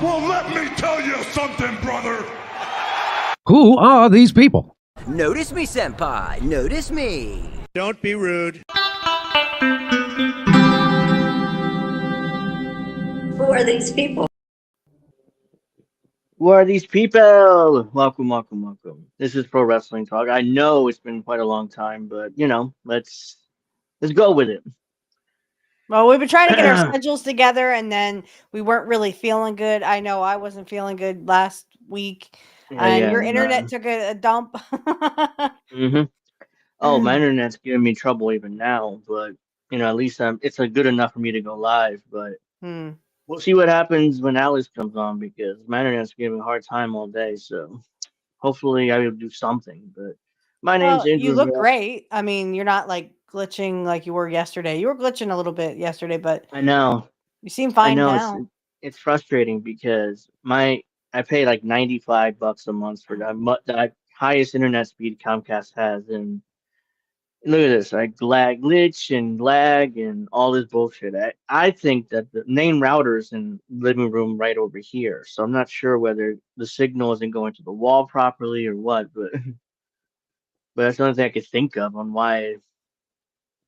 Well, let me tell you something, brother. Who are these people? Notice me, senpai. Notice me. Don't be rude. Who are these people? Who are these people? Welcome, welcome, welcome. This is Pro Wrestling Talk. I know it's been quite a long time, but let's go with it. Well, we've been trying to get our schedules together, and then we weren't really feeling good. I know I wasn't feeling good last week, and your internet took a dump. Mm-hmm. Oh, my internet's giving me trouble even now, but at least it's good enough for me to go live. But we'll see what happens when Alice comes on, because my internet's giving me a hard time all day. So hopefully I will do something. But my name's Andrew. You look great. I mean, you're not like glitching like you were yesterday. You were glitching a little bit yesterday, but I know you seem fine now. It's frustrating because I pay like $95 a month for the highest internet speed Comcast has, and look at this. I glitch and lag and all this bullshit. I think that the main router's in living room right over here, so I'm not sure whether the signal isn't going to the wall properly or what, but that's the only thing I could think of on why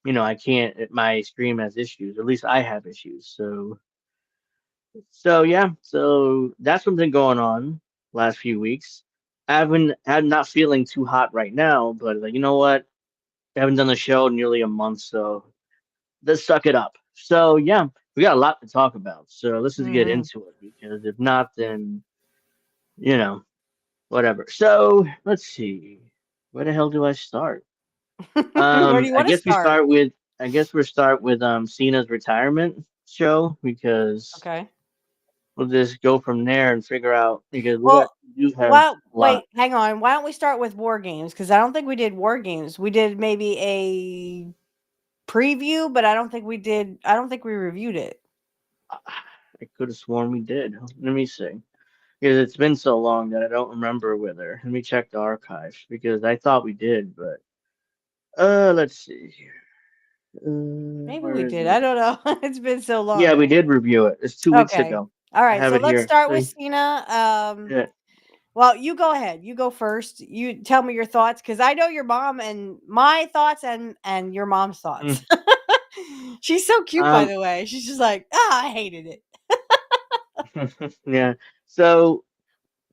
I can't. My stream has issues. Or at least I have issues. So yeah. So that's what's been going on last few weeks. I'm not feeling too hot right now, but you know what? I haven't done the show in nearly a month, so let's suck it up. So yeah, we got a lot to talk about. So let's just get into it, because if not, then whatever. So let's see. Where the hell do I start? Where do you want to start? I guess we'll start with Cena's retirement show, because we'll just go from there and figure out, because wait, hang on. Why don't we start with War Games? Because I don't think we did War Games. We did maybe a preview, but I don't think we reviewed it. I could have sworn we did. Let me see. Because it's been so long that I don't remember whether. Let me check the archive, because I thought we did, but let's see here. Maybe we did. I don't know. It's been so long. Yeah, we did review it. It's 2 weeks ago. All right, so let's start with Cena. Yeah. Well, you go ahead. You go first. You tell me your thoughts, because I know your mom and my thoughts and your mom's thoughts. She's so cute, by the way. She's just like, I hated it. Yeah. So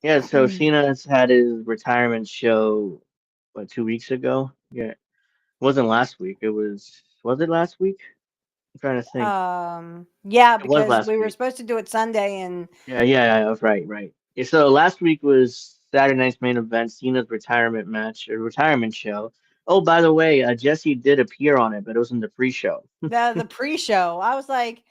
Cena's had his retirement show 2 weeks ago. Yeah. It wasn't last week. Was it last week? I'm trying to think. Yeah, because we were supposed to do it Sunday, and yeah, right. Yeah, so last week was Saturday night's main event, Cena's retirement show. Oh, by the way, Jesse did appear on it, but it was in the pre-show, The pre-show. I was like,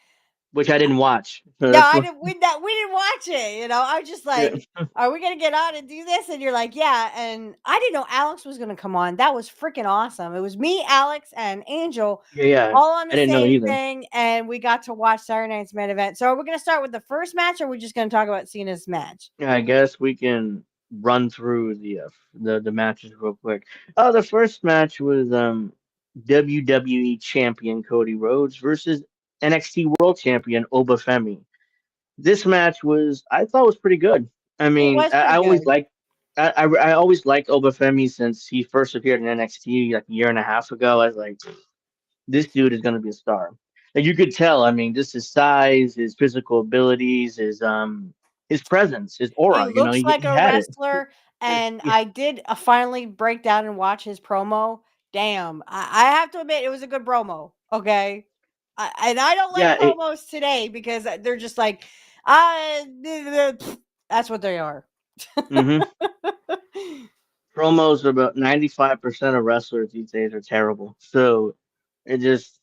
which I didn't watch. So no, that's I what. didn't. We didn't watch it. I was just Yeah, like, "Are we gonna get on and do this?" And you're like, "Yeah." And I didn't know Alex was gonna come on. That was freaking awesome. It was me, Alex, and Angel, yeah, yeah. all on I the didn't know same either. thing, and we got to watch Saturday Night's main event. So, are we gonna start with the first match, or are we just gonna talk about Cena's match? Yeah, I guess we can run through the matches real quick. Oh, the first match was WWE Champion Cody Rhodes versus NXT World Champion Oba Femi. This match I thought was pretty good. I It mean, was pretty good. I always liked Oba Femi since he first appeared in NXT like a year and a half ago. I was like, this dude is gonna be a star. Like you could tell. I mean, just his size, his physical abilities, his presence, his He aura. looks like He a had it. wrestler, and Yeah, I did finally break down and watch his promo. Damn, I have to admit it was a good promo. Okay, and I don't like yeah. promos today because they're just like, that's what they are. Mm-hmm. Promos about 95% of wrestlers these days are terrible. So it just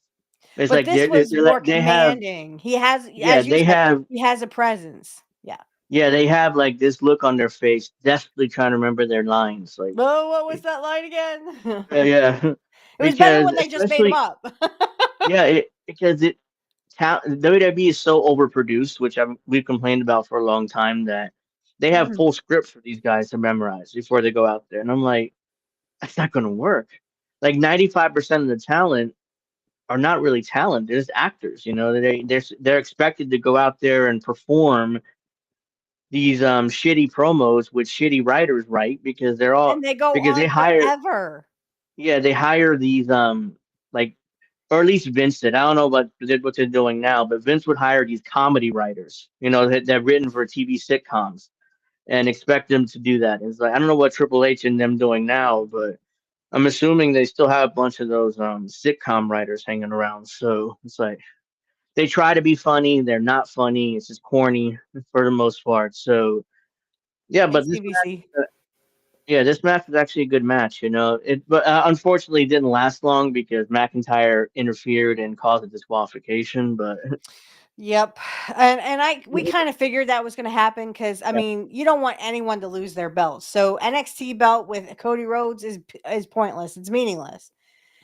it's But like this was more they have commanding. He has, yeah as you they said, have he has a presence. Yeah. yeah they have like this look on their face, desperately trying to remember their lines. Like Oh, what was that line again? yeah, It was better because when they just made him especially up. yeah because WWE is so overproduced, which we've complained about for a long time that they have full scripts for these guys to memorize before they go out there, and I'm like, that's not going to work. Like 95% of the talent are not really talent; they're just actors. They're expected to go out there and perform these shitty promos with shitty writers, right? And they go Because they on hire forever. they hire these like, or at least Vince did. I don't know what they're doing now, but Vince would hire these comedy writers, that written for TV sitcoms, and expect them to do that. It's like I don't know what Triple H and them doing now, but I'm assuming they still have a bunch of those sitcom writers hanging around. So it's like they try to be funny, they're not funny. It's just corny for the most part. So yeah, but It's CBC. this match was actually a good match. But unfortunately, it didn't last long because McIntyre interfered and caused a disqualification. But Yep. And we kind of figured that was going to happen cuz I yeah, mean, you don't want anyone to lose their belts. So NXT belt with Cody Rhodes is pointless. It's meaningless.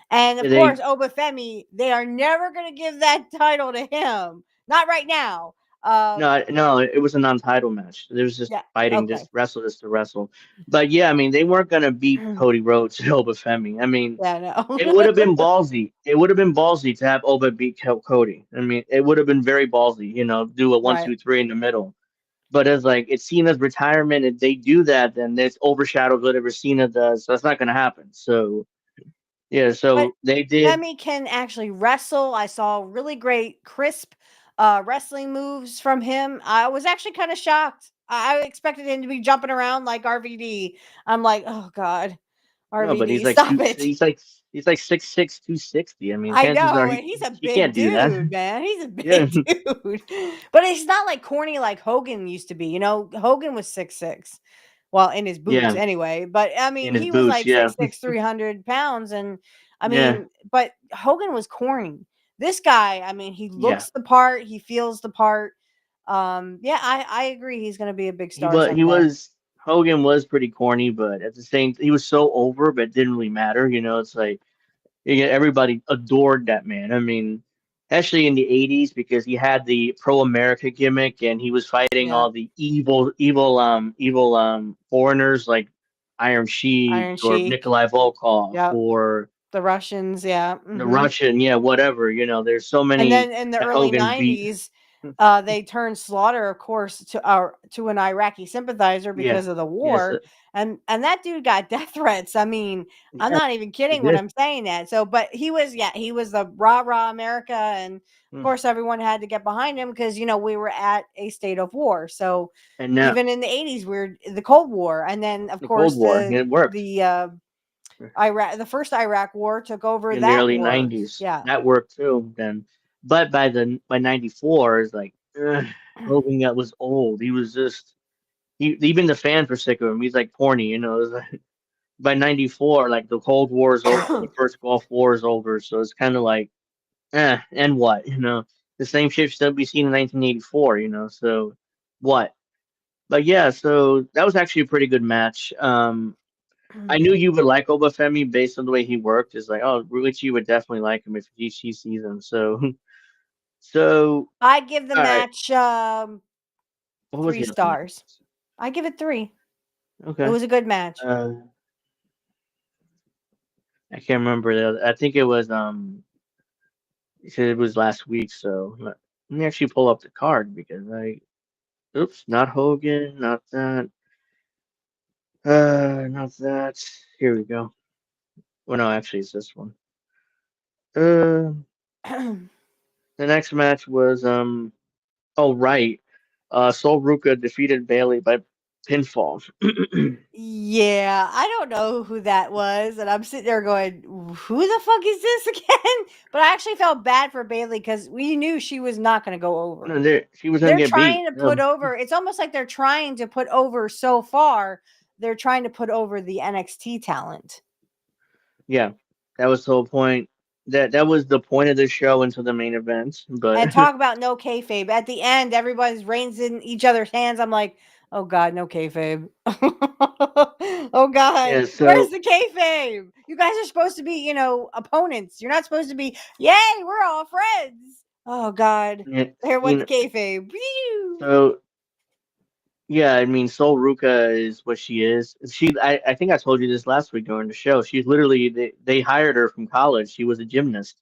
And of they course, Obafemi, they are never going to give that title to him. Not right now. no, it was a non-title match. There was just Yeah. fighting, Okay. just wrestle, just to wrestle. But yeah, I mean, they weren't gonna beat Cody Rhodes and Oba Femi. I mean, Yeah, no. it would have been ballsy. It would have been ballsy to have Oba beat Cody. I mean, it would have been very ballsy. Do a one, Right. two, three in the middle. But as like it's Cena's retirement, if they do that, then this overshadows whatever Cena does. So it's not gonna happen. So yeah, But so they did. Femi can actually wrestle. I saw really great, crisp wrestling moves from him. I was actually kind of shocked. I expected him to be jumping around like RVD. I'm like, oh God, No, but RVD, stop it. he's like 6'6", 260. I mean, I chances are know, and he's a he big can't do that. dude, man. He's a Yeah, big dude. But it's not like corny like Hogan used to be. Hogan was 6'6". Well, in his boots yeah, anyway. But I mean, in his he was boots. like Yeah, 6'6", 300 pounds. And I yeah, mean, but Hogan was corny. This guy, I mean, he yeah. looks the part, he feels the part. Yeah, I agree. He's gonna be a big star He someday. was Hogan was pretty corny, but at the same, he was so over, but it didn't really matter. It's like everybody adored that man. I mean, actually in the '80s because he had the pro America gimmick and he was fighting Yeah. all the evil foreigners like Iron Sheik Iron or Sheik. Nikolai Volkov Yep. or The Russians, yeah. the Hmm. Russian, yeah, whatever. There's so And many then in the that early Hogan beat. 90s, they turned Slaughter, of course, to an Iraqi sympathizer Yeah. because of the Yes. war, and that dude got death threats. I mean, I'm Yeah. not even He kidding when did. I'm saying that. So, but he was the rah rah America, and of Mm. course everyone had to get behind him because we were at a state of war. So And now even in the 80s, we're the Cold War, and then of the Cold course War, it worked. the first Iraq war took over In the that early war. '90s. Yeah. That worked too. Then, but by '94, it's like Hogan that was old. He was just even the fans were sick of him. He's like corny. It's like, by '94, like the Cold War is over, the first Gulf War is over, so it's kind of like, and what, the same shit still be seen in 1984, so what? But yeah, so that was actually a pretty good match. I knew you would like Obafemi based on the way he worked. It's like, oh, Ruichi would definitely like him if she sees him. So, so I give the all right. match What was 3 the other stars. I give it 3. match? It Okay. was a good match. I can't remember the other. I think it was you said it was last week. So let me actually pull up the card because oops, not Hogan, not that, not that. Here we go. Well, no, actually, it's this one. Uh, the next match was oh right, Sol Ruka defeated Bailey by pinfall. Yeah, I don't know who that was, and I'm sitting there going, "Who the fuck is this again?" But I actually felt bad for Bailey because we knew she was not going to go over. No, she was gonna They're get beat. trying to put over. It's almost like they're trying to put over so far. They're trying to put over the NXT talent. Yeah, that was the whole point. That was the point of the show until the main event. But And talk about no kayfabe. At the end, everybody's reins in each other's hands. I'm like, oh God, no kayfabe. Oh God, yeah, where's so the kayfabe? You guys are supposed to be, opponents. You're not supposed to be, yay, we're all friends. Oh God, yeah, there went the kayfabe. so yeah, I mean, Sol Ruka is what she is. I think I told you this last week during the show. She's literally they hired her from college. She was a gymnast.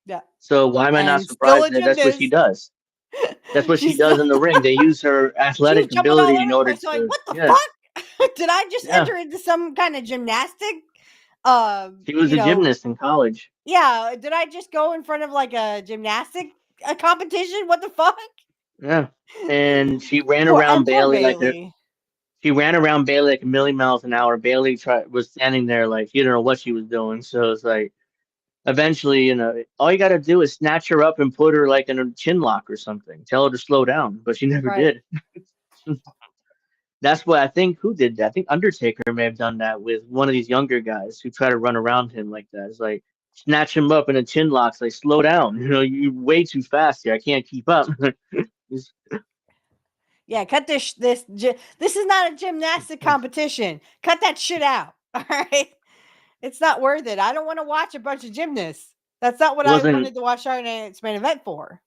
Yeah, So why am I not and still surprised a that that's what she gymnast. does? That's what she She's does still. in the ring. They use her She was athletic jumping all ability over in the order place. Like, to, what the yeah, fuck? Did I just yeah. enter into some kind of gymnastic? She was a gymnast in college. Yeah. Did I just go in front of like a gymnastic competition? What the fuck? Yeah. And she ran Poor around poor Bailey Bailey. she ran around Bailey like a million miles an hour. Bailey was standing there like she didn't know what she was doing. So it's like eventually, all you got to do is snatch her up and put her like in a chin lock or something. Tell her to slow down, but she never Right. did. That's what I think. Who did that? I think Undertaker may have done that with one of these younger guys who try to run around him like that. It's like snatch him up in a chin lock. It's like slow down. You're way too fast here. I can't keep up. Yeah, cut this this is not a gymnastic competition. Cut that shit out. All right. It's not worth it. I don't want to watch a bunch of gymnasts. That's not what I wasn't wanted to watch Saturday Night's main event for.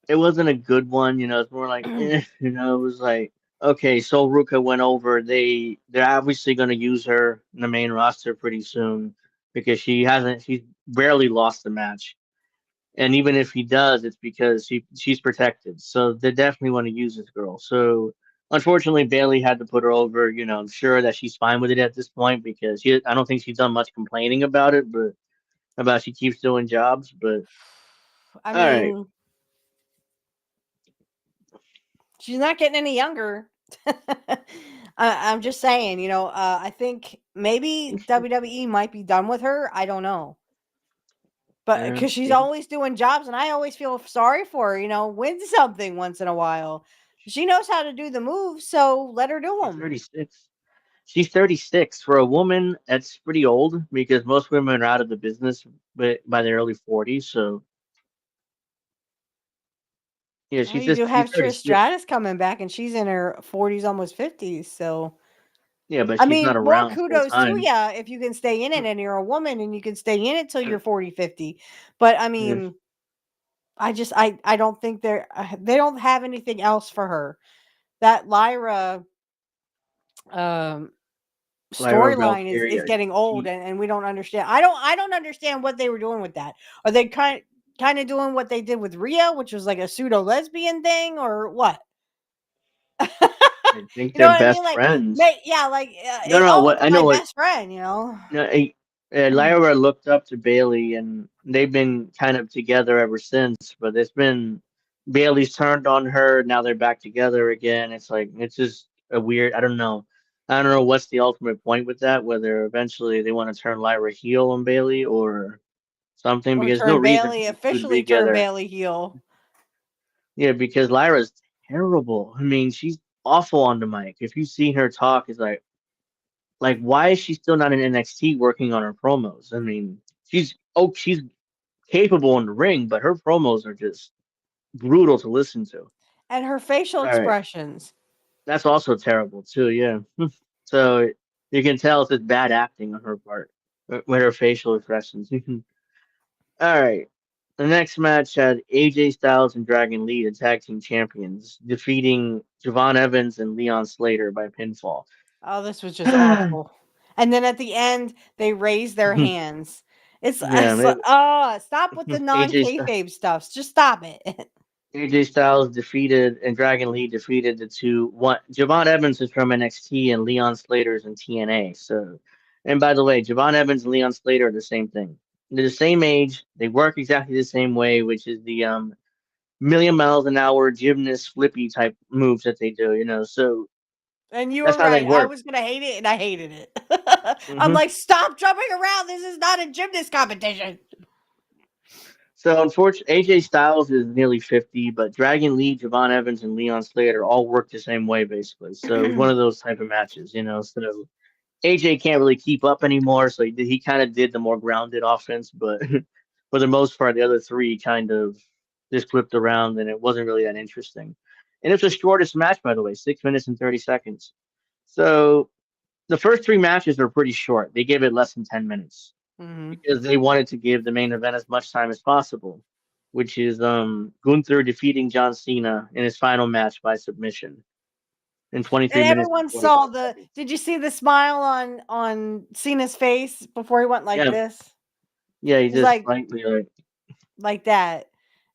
it wasn't a good one. It's more like it was like okay, Sol Ruka went over. They're obviously going to use her in the main roster pretty soon because she's barely lost the match. And even if he does, it's because she's protected. So they definitely want to use this girl. So unfortunately, Bailey had to put her over. I'm sure that she's fine with it at this point because I don't think she's done much complaining about it, but about she keeps doing jobs. But I all right, mean, she's not getting any younger. I'm just saying, I think maybe WWE might be done with her. I don't know. But because she's maybe always doing jobs, and I always feel sorry for her, win something once in a while. She knows how to do the moves, so let her do she's them. 36. She's 36 for a woman. That's pretty old because most women are out of the business by their early 40s. So yeah, Well, you do she's have Trish 36. Stratus coming back, and she's in her 40s, almost 50s. So, Yeah, but I she's not mean, more around full kudos to time. you if you can stay in it and you're a woman and you can stay in it till you're 40, 50. But I Yeah, mean, I don't think they don't have anything else for her. That Lyra um Lyra storyline is Valkyria. getting old, and we don't understand. I don't understand what they were doing with that. Are they kind of doing what they did with Rhea, which was like a pseudo lesbian thing, or what? I think You know they're what I mean? best Like, friends. yeah, like, No, oh, what it's I my know what best friend. no, Lyra looked up to Bailey, and they've been kind of together ever since. But it's been Bailey's turned on her. Now they're back together again. It's like it's just a weird. I don't know. I don't know what's the ultimate point with that. Whether eventually they want to turn Lyra heel on Bailey or something, Or because no turn reason for Bailey these two to be officially turn together. Bailey heel. Yeah, because Lyra's terrible. I mean, she's awful on the mic. If you've seen her talk, it's like like, why is she still not in NXT working on her promos? I mean, she's capable in the ring, but her promos are just brutal to listen to. And her facial All right, expressions. that's also terrible too. Yeah, so you can tell if it's bad acting on her part with her facial expressions. All right. The next match had AJ Styles and Dragon Lee, the tag team champions, defeating Javon Evans and Leon Slater by pinfall. Oh, this was just awful. And then at the end, they raised their Yeah, hands. It's, it, oh, stop with the non AJ Styles. kayfabe stuff. Just stop it. AJ Styles defeated and Dragon Lee defeated the two. One Javon Evans is from NXT and Leon Slater's in TNA. So, and by the way, Javon Evans and Leon Slater are the same thing. They're the same age. They work exactly the same way, which is the million miles an hour gymnast flippy type moves that they do. So And you that's were how they right. I work. was going to hate it, and I hated it. I'm hmm like, stop jumping around. This is not a gymnast competition. So unfortunately, AJ Styles is nearly 50, but Dragon Lee, Javon Evans, and Leon Slater all work the same way basically. So it was one of those type of matches. So AJ can't really keep up anymore, so he kind of did the more grounded offense, but for the most part, the other three kind of just flipped around, and it wasn't really that interesting. And it's the shortest match, by the way, 6 minutes and 30 seconds. So the first three matches are pretty short. They gave it less than 10 minutes hmm because they wanted to give the main event as much time as possible, which is Gunther defeating John Cena in his final match by submission in And 23 minutes and everyone saw 45 the. seconds. Did you see the smile on Cena's face before he went like Yeah, this? yeah, he He's just slightly like that.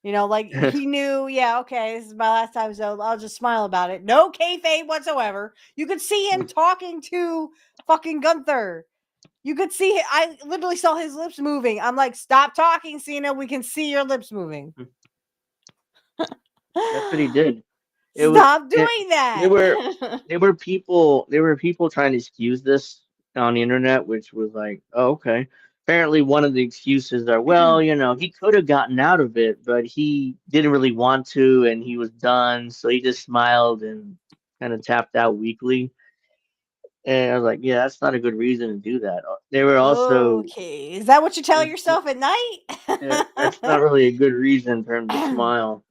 Like he knew, yeah, okay, this is my last time, so I'll just smile about it. No kayfabe whatsoever. You could see him talking to fucking Gunther. You could see it. I literally saw his lips moving. I'm like, stop talking, Cena. We can see your lips moving. That's what he did. It was Stop it, doing there were that. there were people trying to excuse this on the internet, which was like, oh, okay. Apparently, one of the excuses are, well, he could have gotten out of it, but he didn't really want to, and he was done, so he just smiled and kind of tapped out weakly. And I was like, yeah, that's not a good reason to do that. They were also, Okay. Is that what you tell it's, yourself at night? that's not really a good reason for him to smile.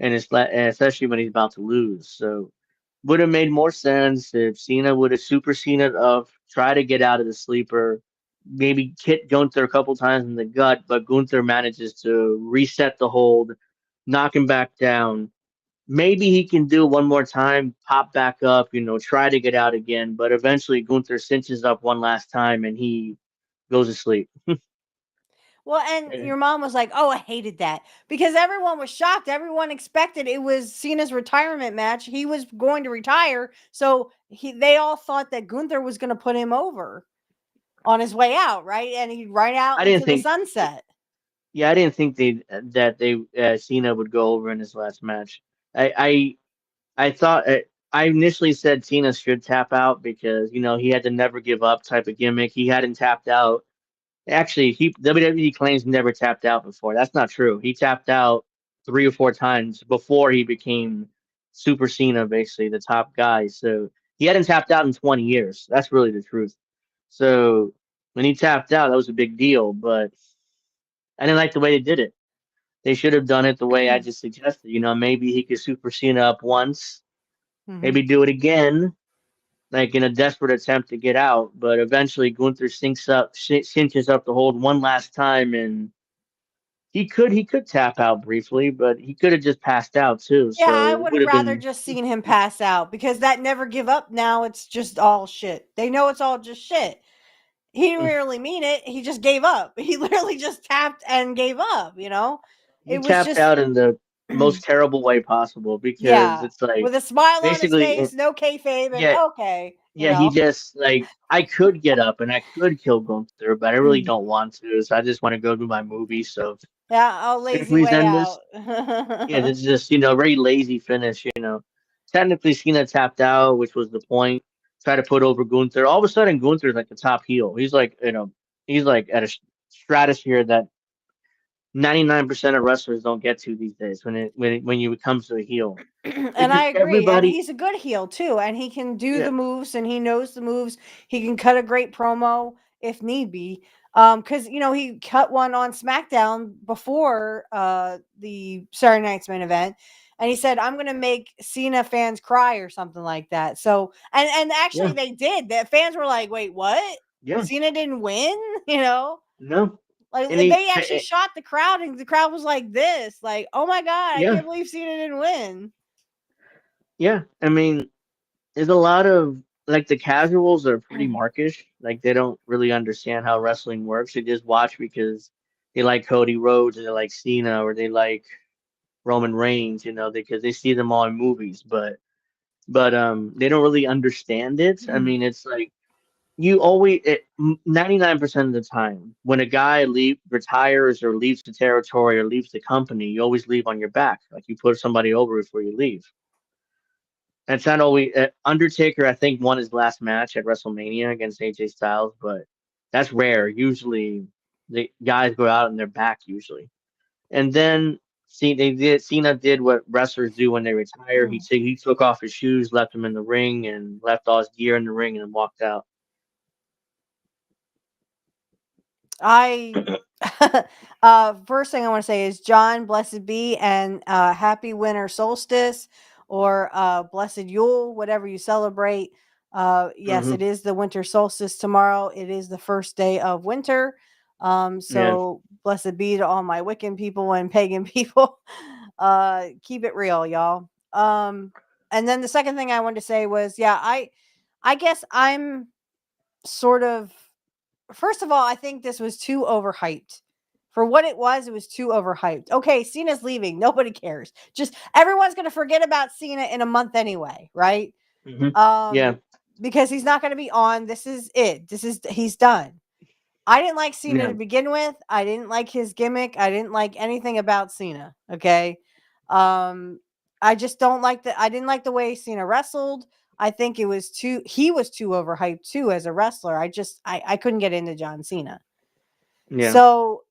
And especially when he's about to lose. So would have made more sense if Cena would have super Cena up, try to get out of the sleeper, maybe hit Gunther a couple times in the gut, but Gunther manages to reset the hold, knock him back down. Maybe he can do it one more time, pop back up, try to get out again, but eventually Gunther cinches up one last time and he goes to sleep. Well, and Yeah. your mom was like, "Oh, I hated that," because everyone was shocked. Everyone expected it was Cena's retirement match. He was going to retire, so they all thought that Gunther was going to put him over on his way out, right? And he'd ride out I didn't into the think sunset. Yeah, I didn't think they Cena would go over in his last match. I thought I initially said Cena should tap out because he had the never give up type of gimmick. He hadn't tapped out. Actually, he WWE claims he never tapped out before. That's not true. He tapped out 3 or 4 times before he became Super Cena, basically the top guy. So he hadn't tapped out in 20 years. That's really the truth. So when he tapped out, that was a big deal. But I didn't like the way they did it. They should have done it the way I just suggested. Maybe he could Super Cena up once, hmm maybe do it again, like in a desperate attempt to get out. But eventually, Gunther cinches up the hold one last time, and he could tap out briefly, but he could have just passed out too. Yeah, So I it would would have have rather been. just seen him pass out because that never give up. Now it's just all shit. They know it's all just shit. He didn't really mean it. He just gave up. He literally just tapped and gave up. He It was tapped just out in the most terrible way possible because yeah, it's like with a smile on his basically, face, no kayfabe, and yeah, okay, yeah, he just like I could get up and I could kill Gunther, but I really don't want to. So I just want to go do my movie. So yeah, a can you lazy please way end this? out. Yeah, this is just very lazy finish. Technically Cena tapped out, which was the point. Try to put over Gunther. All of a sudden Gunther's like the top heel. He's like he's like at a stratosphere that 99% of wrestlers don't get to these days when you comes to a heel. And Because I agree. And everybody, he's a good heel too. And he can do yeah, the moves and he knows the moves. He can cut a great promo if need be. Because he cut one on SmackDown before the Saturday Night's main event. And he said, I'm gonna make Cena fans cry or something like that. So and actually yeah, they did. The fans were like, wait, what? yeah, Cena didn't win, you know? no, Like and he, they actually shot the crowd, and the crowd was like this, like, "Oh my god, I yeah, can't believe Cena didn't win." yeah. I mean, there's a lot of like the casuals are pretty markish. Like they don't really understand how wrestling works. They just watch because they like Cody Rhodes or they like Cena or they like Roman Reigns, because they see them all in movies, but they don't really understand it. I mean, it's like you always 99% of the time when a guy retires or leaves the territory or leaves the company, you always leave on your back. Like you put somebody over before you leave. And it's not always Undertaker. I think won his last match at WrestleMania against AJ Styles, but that's rare. Usually, the guys go out on their back usually. And then Cena did what wrestlers do when they retire. He took off his shoes, left them in the ring, and left all his gear in the ring, and then walked out. I first thing I want to say is John, blessed be, and happy winter solstice or blessed Yule, whatever you celebrate. Yes, Hmm. it is the winter solstice tomorrow. It is the first day of winter. Yeah, So blessed be to all my Wiccan people and pagan people. Keep it real, y'all. And then the second thing I wanted to say was, yeah, I guess I'm sort of. First of all, I think this was too overhyped. For what it was too overhyped. Okay, Cena's leaving. Nobody cares. Just everyone's going to forget about Cena in a month anyway, right? hmm, yeah, Um, because he's not going to be on. This is it. He's done. I didn't like Cena yeah, to begin with. I didn't like his gimmick. I didn't like anything about Cena. Okay. I just don't like I didn't like the way Cena wrestled. I think he was too overhyped too as a wrestler. I couldn't get into John Cena. yeah, So,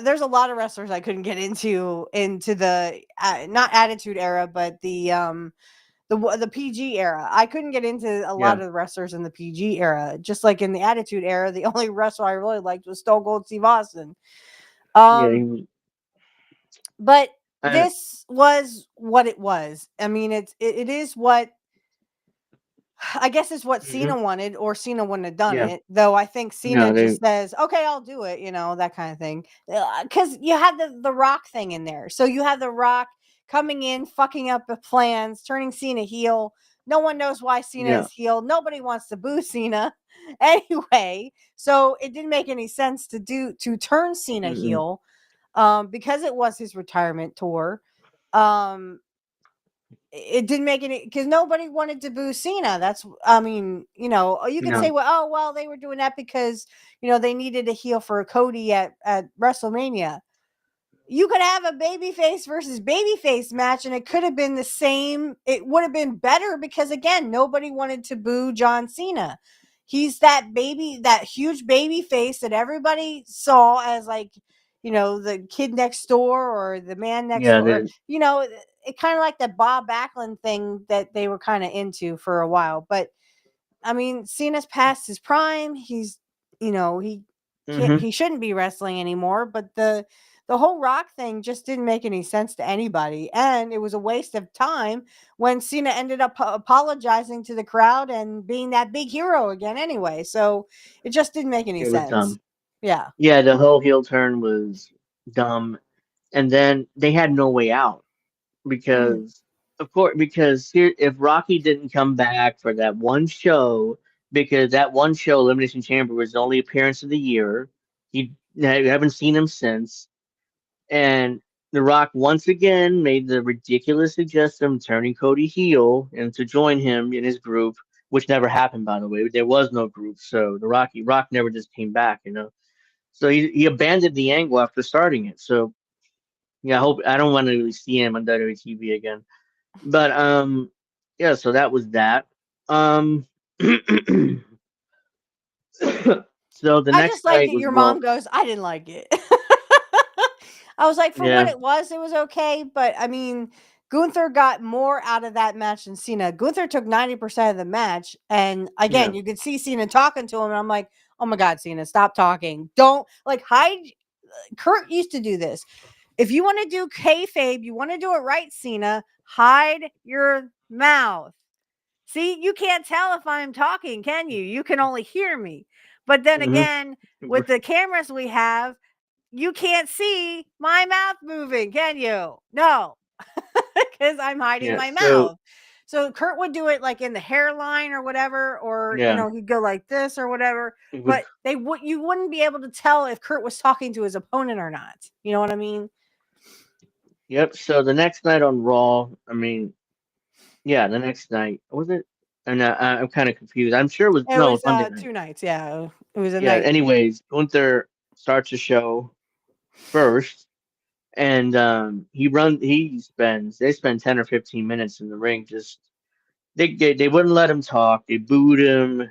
there's a lot of wrestlers I couldn't get into the not attitude era, but the PG era. I couldn't get into a lot yeah, of the wrestlers in the PG era. Just like in the attitude era, the only wrestler I really liked was Stone Cold Steve Austin. yeah. Um, but I, this was what it was. I mean, it is what I guess it's what mhm, Cena wanted, or Cena wouldn't have done yeah, it. Though I think Cena no, just says, "Okay, I'll do it," that kind of thing. Because you have the Rock thing in there, so you have the Rock coming in, fucking up the plans, turning Cena heel. No one knows why Cena yeah, is heel. Nobody wants to boo Cena anyway. So it didn't make any sense to turn Cena mm-mm, heel, because it was his retirement tour. Um, it didn't make any because nobody wanted to boo Cena. That's I mean, you could say, no, well, they were doing that because they needed a heel for Cody at WrestleMania. You could have a babyface versus babyface match, and it could have been the same. It would have been better because again, nobody wanted to boo John Cena. He's that huge baby face that everybody saw as like, the kid next door or the man next yeah, door. It kind of like the Bob Backlund thing that they were kind of into for a while. But I mean, Cena's past his prime. He can't, hmm, he shouldn't be wrestling anymore. But the whole Rock thing just didn't make any sense to anybody, and it was a waste of time when Cena ended up apologizing to the crowd and being that big hero again. Anyway, so it just didn't make any it was sense. dumb. Yeah. Yeah, the whole heel turn was dumb, and then they had no way out because, of course, because here, if Rocky didn't come back for that one show, because that one show, Elimination Chamber, was the only appearance of the year, you haven't seen him since, and The Rock once again made the ridiculous suggestion of turning Cody heel and to join him in his group, which never happened, by the way. There was no group, so Rock never just came back. So he abandoned the angle after starting it. So yeah, I don't want to really see him on WWE TV again. But yeah, so that was that. Um so the I next just like night that was your Raw. mom goes, I didn't like it. I was like, for what Yeah. it was okay. But I mean, Gunther got more out of that match than Cena. Gunther took 90% of the match. And again, Yeah. you could see Cena talking to him. And I'm like, oh my God, Cena, stop talking. Don't like hide. Kurt used to do this. If you want to do kayfabe, you want to do it right, Cena, hide your mouth. See, you can't tell if I'm talking, can you? You can only hear me. But then again, with the cameras we have, you can't see my mouth moving, can you? No, because I'm hiding Yeah. my So mouth. So Kurt would do it like in the hairline or whatever, or yeah. he'd go like this or whatever. It would- But you wouldn't be able to tell if Kurt was talking to his opponent or not. You know what I mean? Yep. So the next night on Raw, I mean, yeah, the next night was it? And I'm kind of confused. I'm sure it was It no, it was was Monday night. 2 nights. Yeah, it was a Yeah. night. Anyways, Gunther starts the show first, and they spend 10 or 15 minutes in the ring. Just they wouldn't let him talk. They booed him.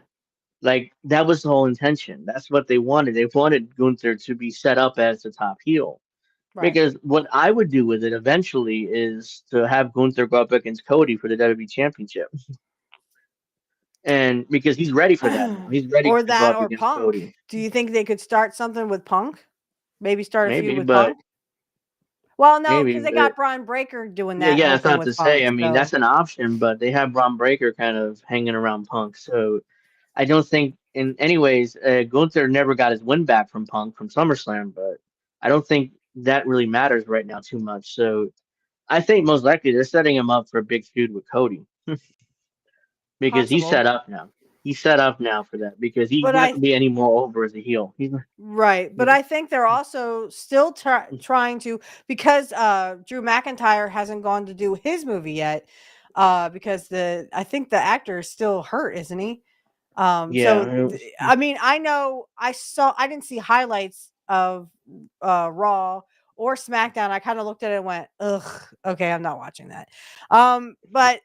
Like that was the whole intention. That's what they wanted. They wanted Gunther to be set up as the top heel. Right. Because what I would do with it eventually is to have Gunther go up against Cody for the WWE Championship. And because he's ready for that now. He's ready Or to go that up or against Punk. Cody. Do you think they could start something with Punk? Maybe start a feud Maybe, with but Punk? Well, no, maybe. because they got Braun Breaker doing Yeah, that yeah, whole that's thing not to with say. Punk. I mean, So that's an option, but they have Bron Breaker kind of hanging around Punk. So I don't think, in anyways, Gunther never got his win back from Punk from SummerSlam, but I don't think that really matters right now too much. So I think most likely they're setting him up for a big feud with Cody because he's possible. set up now. He's set up now for that because he's But not gonna be any more over as a heel. He's not. right, but I think they're also still trying to, because Drew McIntyre hasn't gone to do his movie yet, because I think the actor is still hurt, isn't he? Yeah, I mean, I didn't see highlights of Raw or SmackDown. I kind of looked at it and went, ugh, okay, I'm not watching that. But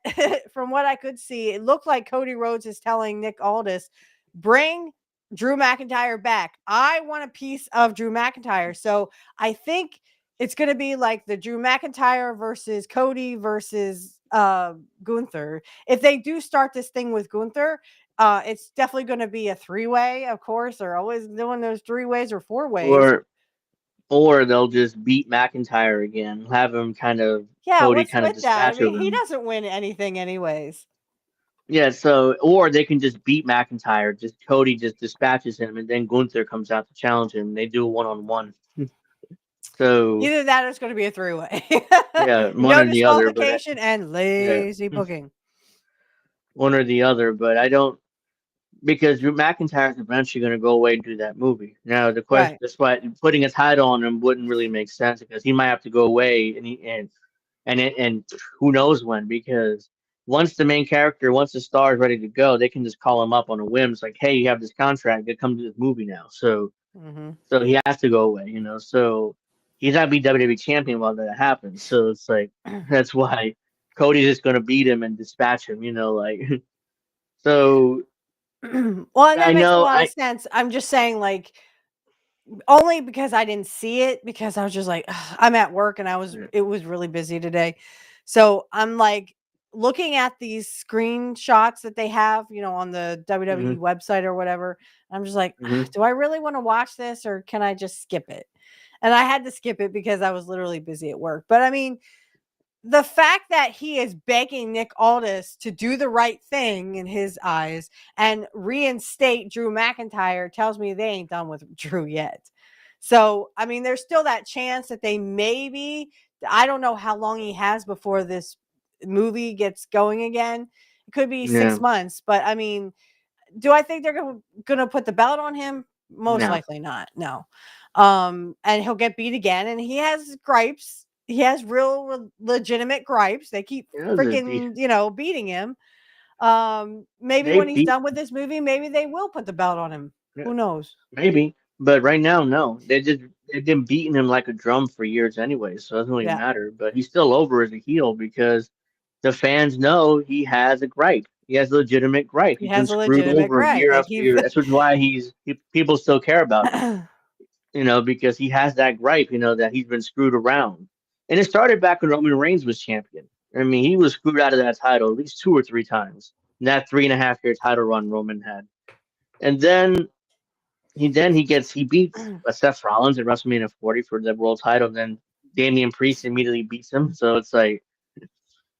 from what I could see, it looked like Cody Rhodes is telling Nick Aldis, bring Drew McIntyre back. I want a piece of Drew McIntyre. So I think it's going to be like the Drew McIntyre versus Cody versus Gunther. If they do start this thing with Gunther, it's definitely going to be a 3-way, of course. They're always doing those 3 ways or 4 ways. or they'll just beat McIntyre again, have him kind of Yeah, Cody what's kind of with that? I dispatch of mean, he him. doesn't win anything anyways. Yeah, so or they can just beat McIntyre, just Cody just dispatches him, and then Gunther comes out to challenge him. They do a 1-on-1. So Either that or it's going to be a 3-way. yeah, one No or the other, but disqualification and lazy booking. one or the other. But I don't because McIntyre's eventually going to go away and do that movie. Now the question, Right. that's why putting a title on him wouldn't really make sense because he might have to go away and who knows when because once the star is ready to go, they can just call him up on a whim. It's like, hey, you have this contract, get come to this movie now. So he has to go away, So he's not be WWE champion while that happens. So it's like that's why Cody's just gonna beat him and dispatch him, like so Well, and that I makes a know lot of sense. I'm just saying, like, only because I didn't see it, because I was just like, "Ugh," I'm at work and it was really busy today. So I'm like looking at these screenshots that they have, on the WWE website or whatever. I'm just like, "Ugh, do I really want to watch this or can I just skip it?" And I had to skip it because I was literally busy at work. But I mean, the fact that he is begging Nick Aldis to do the right thing in his eyes and reinstate Drew McIntyre tells me they ain't done with Drew yet. So, I mean, there's still that chance that I don't know how long he has before this movie gets going again. It could be 6 months, but I mean, do I think they're going to put the belt on him? Most likely not. No. And he'll get beat again and he has gripes. He has real legitimate gripes. They keep freaking, beating him. Maybe when he's done with this movie, maybe they will put the belt on him. Yeah, Who knows? maybe, but right now, no. They've been beating him like a drum for years anyway, so it doesn't really matter. But he's still over as a heel because the fans know he has a gripe. He has a legitimate gripe. He He's been has a screwed legitimate over gripe. year after year. That's why people still care about him. because he has that gripe, that he's been screwed around. And it started back when Roman Reigns was champion. I mean, he was screwed out of that title at least 2 or 3 times. In that 3.5 year title run Roman had. And then he beats Seth Rollins at WrestleMania 40 for the world title. Then Damian Priest immediately beats him. So it's like,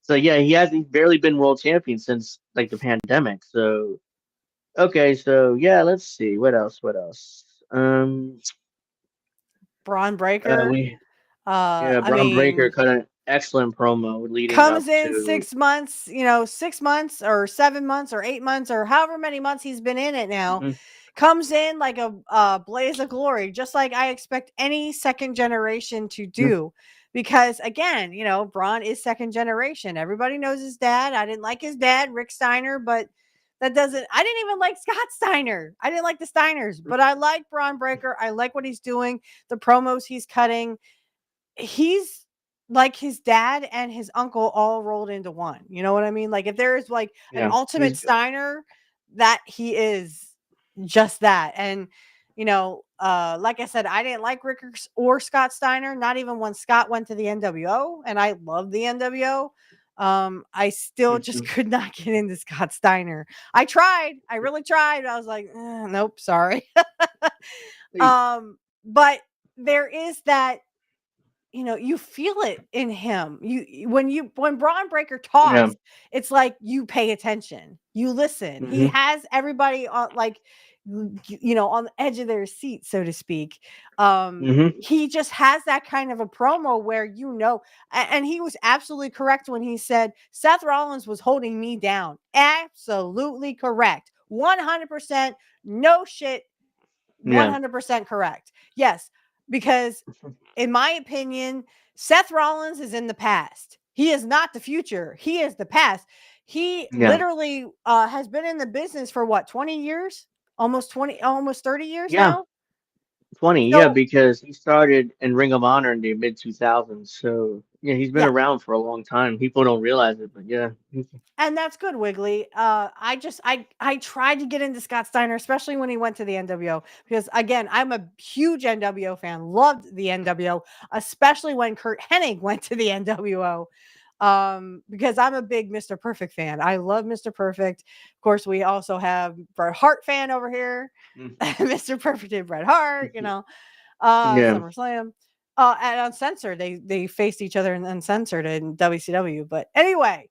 yeah, he's barely been world champion since like the pandemic. So okay, so yeah, let's see what else. Braun Breaker. We I Bron Breaker mean, cut an excellent promo leading up comes in to 6 months, 6 months or 7 months or 8 months or however many months he's been in it now. Mhm. Comes in like a blaze of glory, just like I expect any second generation to do. Because again, Braun is second generation. Everybody knows his dad. I didn't like his dad, Rick Steiner, but I didn't even like Scott Steiner. I didn't like the Steiners, but I like Braun Breaker. I like what he's doing, the promos he's cutting. He's like his dad and his uncle all rolled into one. You know what I mean? Like if there is like an ultimate Steiner, that he is just that. And like I said, I didn't like Rick or Scott Steiner, not even when Scott went to the NWO, and I love the NWO. I still just could not get into Scott Steiner. I really tried. I was like, nope, sorry. But there is that, you feel it in him. When Braun Breaker talks, it's like you pay attention, you listen. He has everybody on on the edge of their seat, so to speak. He just has that kind of a promo where and he was absolutely correct when he said Seth Rollins was holding me down. Absolutely correct. 100%, no shit. 100% correct. Yes, because in my opinion, Seth Rollins is in the past. He is not the future. He is the past. He literally has been in the business for what, 20 years? Almost 30 years now? 20, because he started in Ring of Honor in the mid 2000s. So yeah, he's been around for a long time. People don't realize it, but yeah. And that's good, Wiggly. I tried to get into Scott Steiner, especially when he went to the NWO, because again, I'm a huge NWO fan. Loved the NWO, especially when Kurt Hennig went to the NWO. Because I'm a big Mr. Perfect fan. I love Mr. Perfect. Of course, we also have Bret Hart fan over here. Mr. Perfect and Bret Hart, SummerSlam. And Uncensored, they faced each other in Uncensored in WCW. But anyway,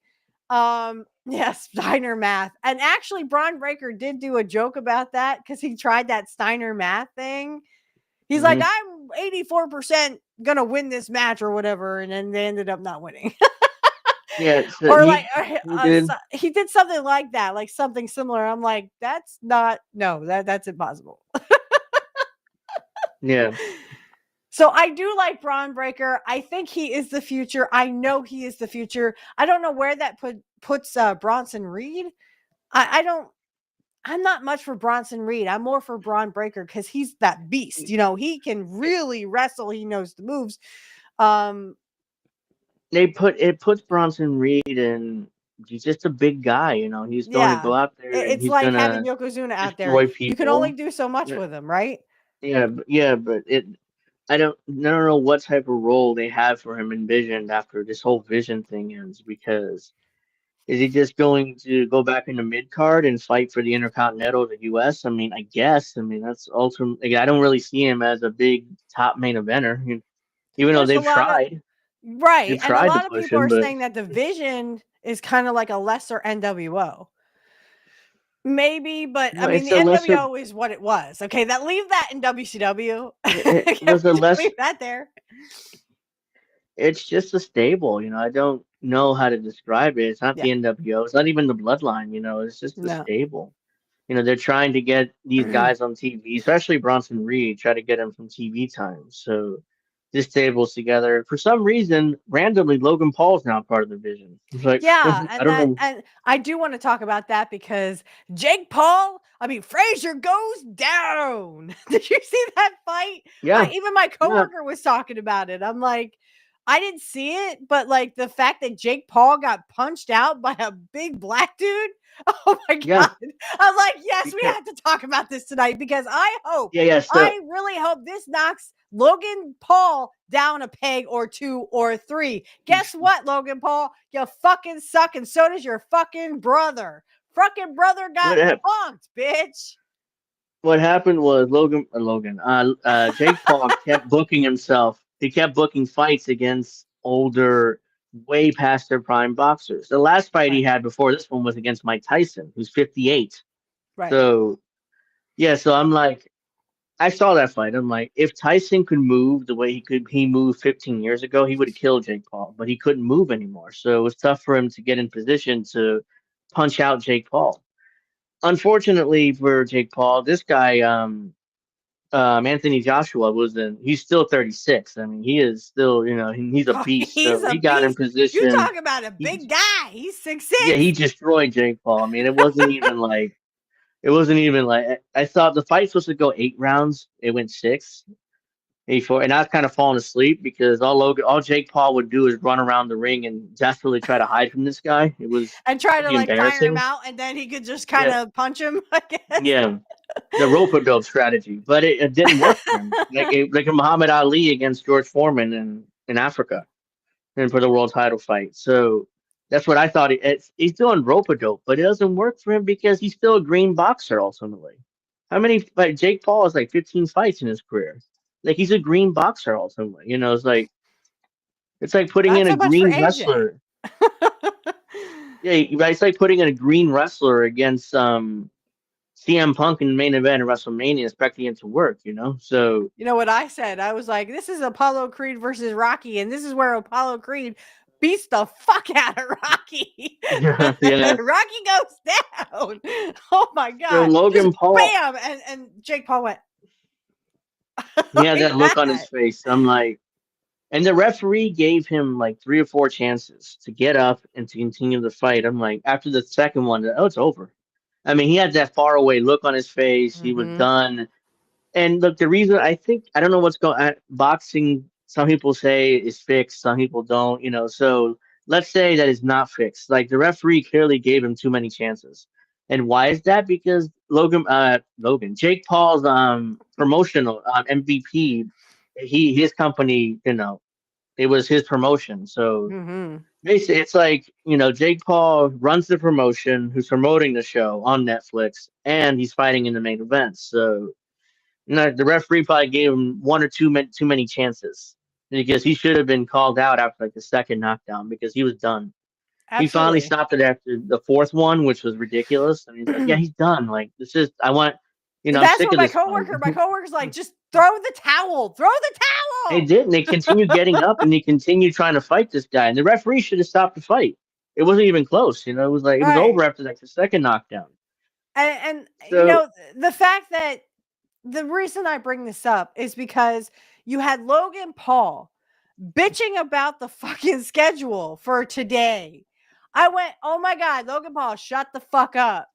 yes, Steiner math. And actually, Braun Breaker did do a joke about that because he tried that Steiner math thing. He's like, I'm 84% gonna win this match or whatever, and then they ended up not winning. So he did something like that, like something similar. I'm like, that's impossible. So I do like Braun Breaker. I think he is the future. I know he is the future. I don't know where that puts Bronson Reed. I'm not much for Bronson Reed. I'm more for Braun Breaker because he's that beast. He can really wrestle. He knows the moves. It puts Bronson Reed in. He's just a big guy, He's going to go out there. It's like having Yokozuna out there. You can only do so much with him, right? But I don't know what type of role they have for him envisioned after this whole Vision thing ends, because is he just going to go back in the mid card and fight for the Intercontinental, the US? I mean, I guess. I mean, that's ultimately. I don't really see him as a big top main eventer, even though they've tried. Right. And a lot of people are saying that the Vision is kind of like a lesser NWO. Maybe, but I mean, the NWO is what it was. Okay, leave that in WCW. It was a leave that there. It's just a stable, I don't know how to describe it. It's not the NWO. It's not even the Bloodline, It's just a stable. They're trying to get these guys on TV, especially Bronson Reed, try to get him some TV time. So this stable's together. For some reason, randomly, Logan Paul's now part of the Vision. Like, I don't know. And I do want to talk about that because Frazier goes down. Did you see that fight? Yeah. Even my coworker was talking about it. I'm like, I didn't see it, but like the fact that Jake Paul got punched out by a big black dude. Oh my Yeah, God. I'm like, yes, we because have to talk about this tonight because yeah. So I really hope this knocks Logan Paul down a peg or two or three. Guess what, Logan Paul? You fucking suck, and so does your fucking brother. Fucking brother got what hap- punked, bitch. what happened was Jake Paul kept booking himself. He kept booking fights against older, way past their prime boxers. The last fight he Right, had before this one was against Mike Tyson, who's 58. right. So yeah, so I'm like, I saw that fight. I'm like, if Tyson could move the way he moved 15 years ago, he would have killed Jake Paul, but he couldn't move anymore. So it was tough for him to get in position to punch out Jake Paul. Unfortunately for Jake Paul, this guy, Anthony Joshua he's still 36. I mean, he is still, he's a Oh, beast. he's So a he got in beast. You position. talk about a He, big guy. He's yeah, 6'6". he destroyed Jake Paul. I mean, it wasn't even like I thought the fight's supposed to go 8 rounds. It went 6. 84, and I was kind of falling asleep because all Jake Paul would do is run around the ring and desperately try to hide from this guy. It was And try to pretty like tire him embarrassing. out, and then he could just kind Yeah, of punch him, I guess. yeah, the rope-a-dope strategy, but it didn't work for him. Like a Muhammad Ali against George Foreman in Africa, and for the world title fight. So that's what I thought. He's doing rope-a-dope, but it doesn't work for him because he's still a green boxer ultimately. How many? Like Jake Paul has like 15 fights in his career. Like he's a green boxer ultimately. It's like putting Not in a so much for green AJ. wrestler. Yeah, right. It's like putting in a green wrestler against CM Punk in the main event of WrestleMania, expecting it to work. So You know what I said? I was like, this is Apollo Creed versus Rocky, and this is where Apollo Creed beats the fuck out of Rocky. yeah. Rocky goes down. Oh my So God. Just Logan Paul, bam. And Jake Paul went he had like that look on his that. face. I'm like, and the referee gave him like 3 or 4 chances to get up and to continue the fight. I'm like, after the second one, oh, it's over. I mean, he had that far away look on his face. He was Mm-hmm. done. And look, the reason I don't know what's going on. Boxing, some people say is fixed, some people don't, So let's say that it's not fixed. Like the referee clearly gave him too many chances. And why is that? Because Jake Paul's promotional MVP, his company, it was his promotion. So Mm-hmm. basically, it's like, Jake Paul runs the promotion, who's promoting the show on Netflix, and he's fighting in the main event. So no, the referee probably gave him one or too many chances because he should have been called out after like the second knockdown because he was done. He finally Absolutely. stopped it after the fourth one, which was ridiculous. And he's like, "Yeah, he's done. Like this is I'm That's sick what of this fight." my coworker's like, just throw the towel. Throw the They towel. didn't. They continued getting up and they continued trying to fight this guy. And the referee should have stopped the fight. It wasn't even close. It was like it was Right. over after like the second knockdown. And So the fact that the reason I bring this up is because you had Logan Paul bitching about the fucking schedule for today. I went, oh my God, Logan Paul, shut the fuck up.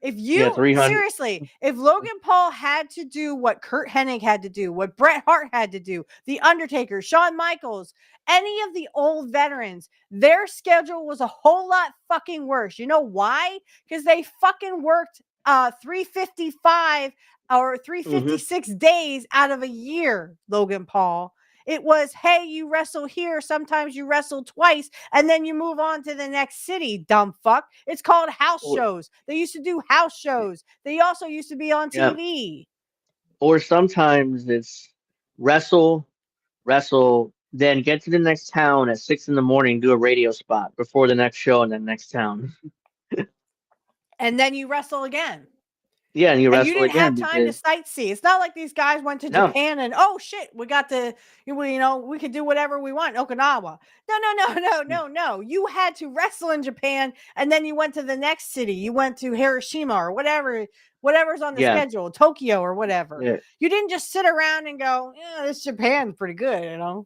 yeah, 300. If Logan Paul had to do what Kurt Hennig had to do, what Bret Hart had to do, The Undertaker, Shawn Michaels, any of the old veterans, their schedule was a whole lot fucking worse. You know why? Because they fucking worked 355 or Hmm. 356 days out of a year, Logan Paul. It was, hey, you wrestle here. Sometimes you wrestle twice, and then you move on to the next city, dumb fuck. It's called house shows. They used to do house shows. They also used to be on Yeah. TV. Or sometimes it's wrestle, wrestle, then get to the next town at 6 in the morning, do a radio spot before the next show in the next town. And then you wrestle again. Yeah, and you And you wrestle didn't again have time to because sightsee. It's not like these guys went to no, Japan and oh shit, we got to, we could do whatever we want in Okinawa. No. You had to wrestle in Japan, and then you went to the next city. You went to Hiroshima or whatever's on the yeah, Schedule, Tokyo or whatever. yeah, You didn't just sit around and go, yeah, this Japan's pretty good. I'm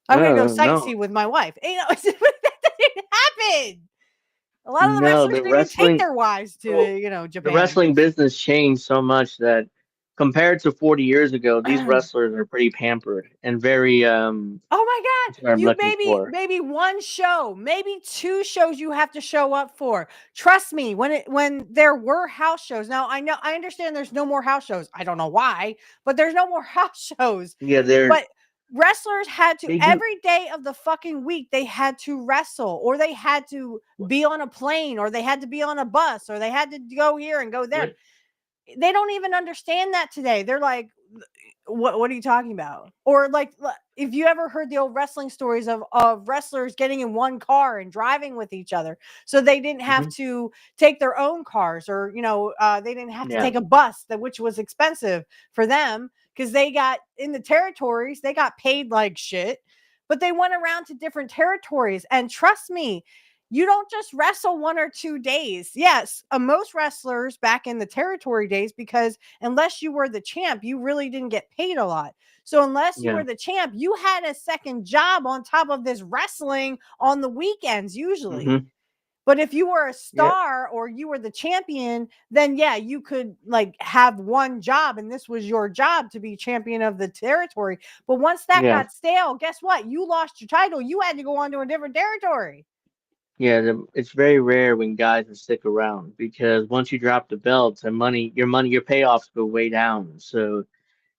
gonna go no, sightsee with my wife. That didn't happen. A lot of the no. wrestlers The didn't even take wrestling, their wives well, to, the Japan. wrestling business changed so much that compared to 40 years ago, these Oh wrestlers are pretty pampered and very my God. That's what I'm You looking for. maybe one show, maybe two shows you have to show up for. Trust me, when there were house shows. Now I understand there's no more house shows. I don't know why, but there's no more house shows. Yeah, they're But wrestlers had to they do every day of the fucking week they had to wrestle, or they had to be on a plane, or they had to be on a bus, or they had to go here and go there. what They don't even understand that today. They're like, what are you talking about? Or like, if you ever heard the old wrestling stories of wrestlers getting in one car and driving with each other, so they didn't have mhm, to take their own cars, or they didn't have to yeah. take a bus, which was expensive for them, because they got in the territories, they got paid like shit, but they went around to different territories. And trust me, you don't just wrestle 1 or 2 days. Yes, most wrestlers back in the territory days, because unless you were the champ, you really didn't get paid a lot. So unless you Yeah. were the champ, you had a second job on top of this wrestling on the weekends usually. Mhm. But if you were a Yeah. star or you were the champion, then yeah, you could like have one job, and this was your job to be champion of the territory. But once that Yeah. got stale, guess what? You lost your title. You had to go on to a different territory. Yeah, it's very rare when guys will stick around because once you drop the belts and your payoffs go way down. So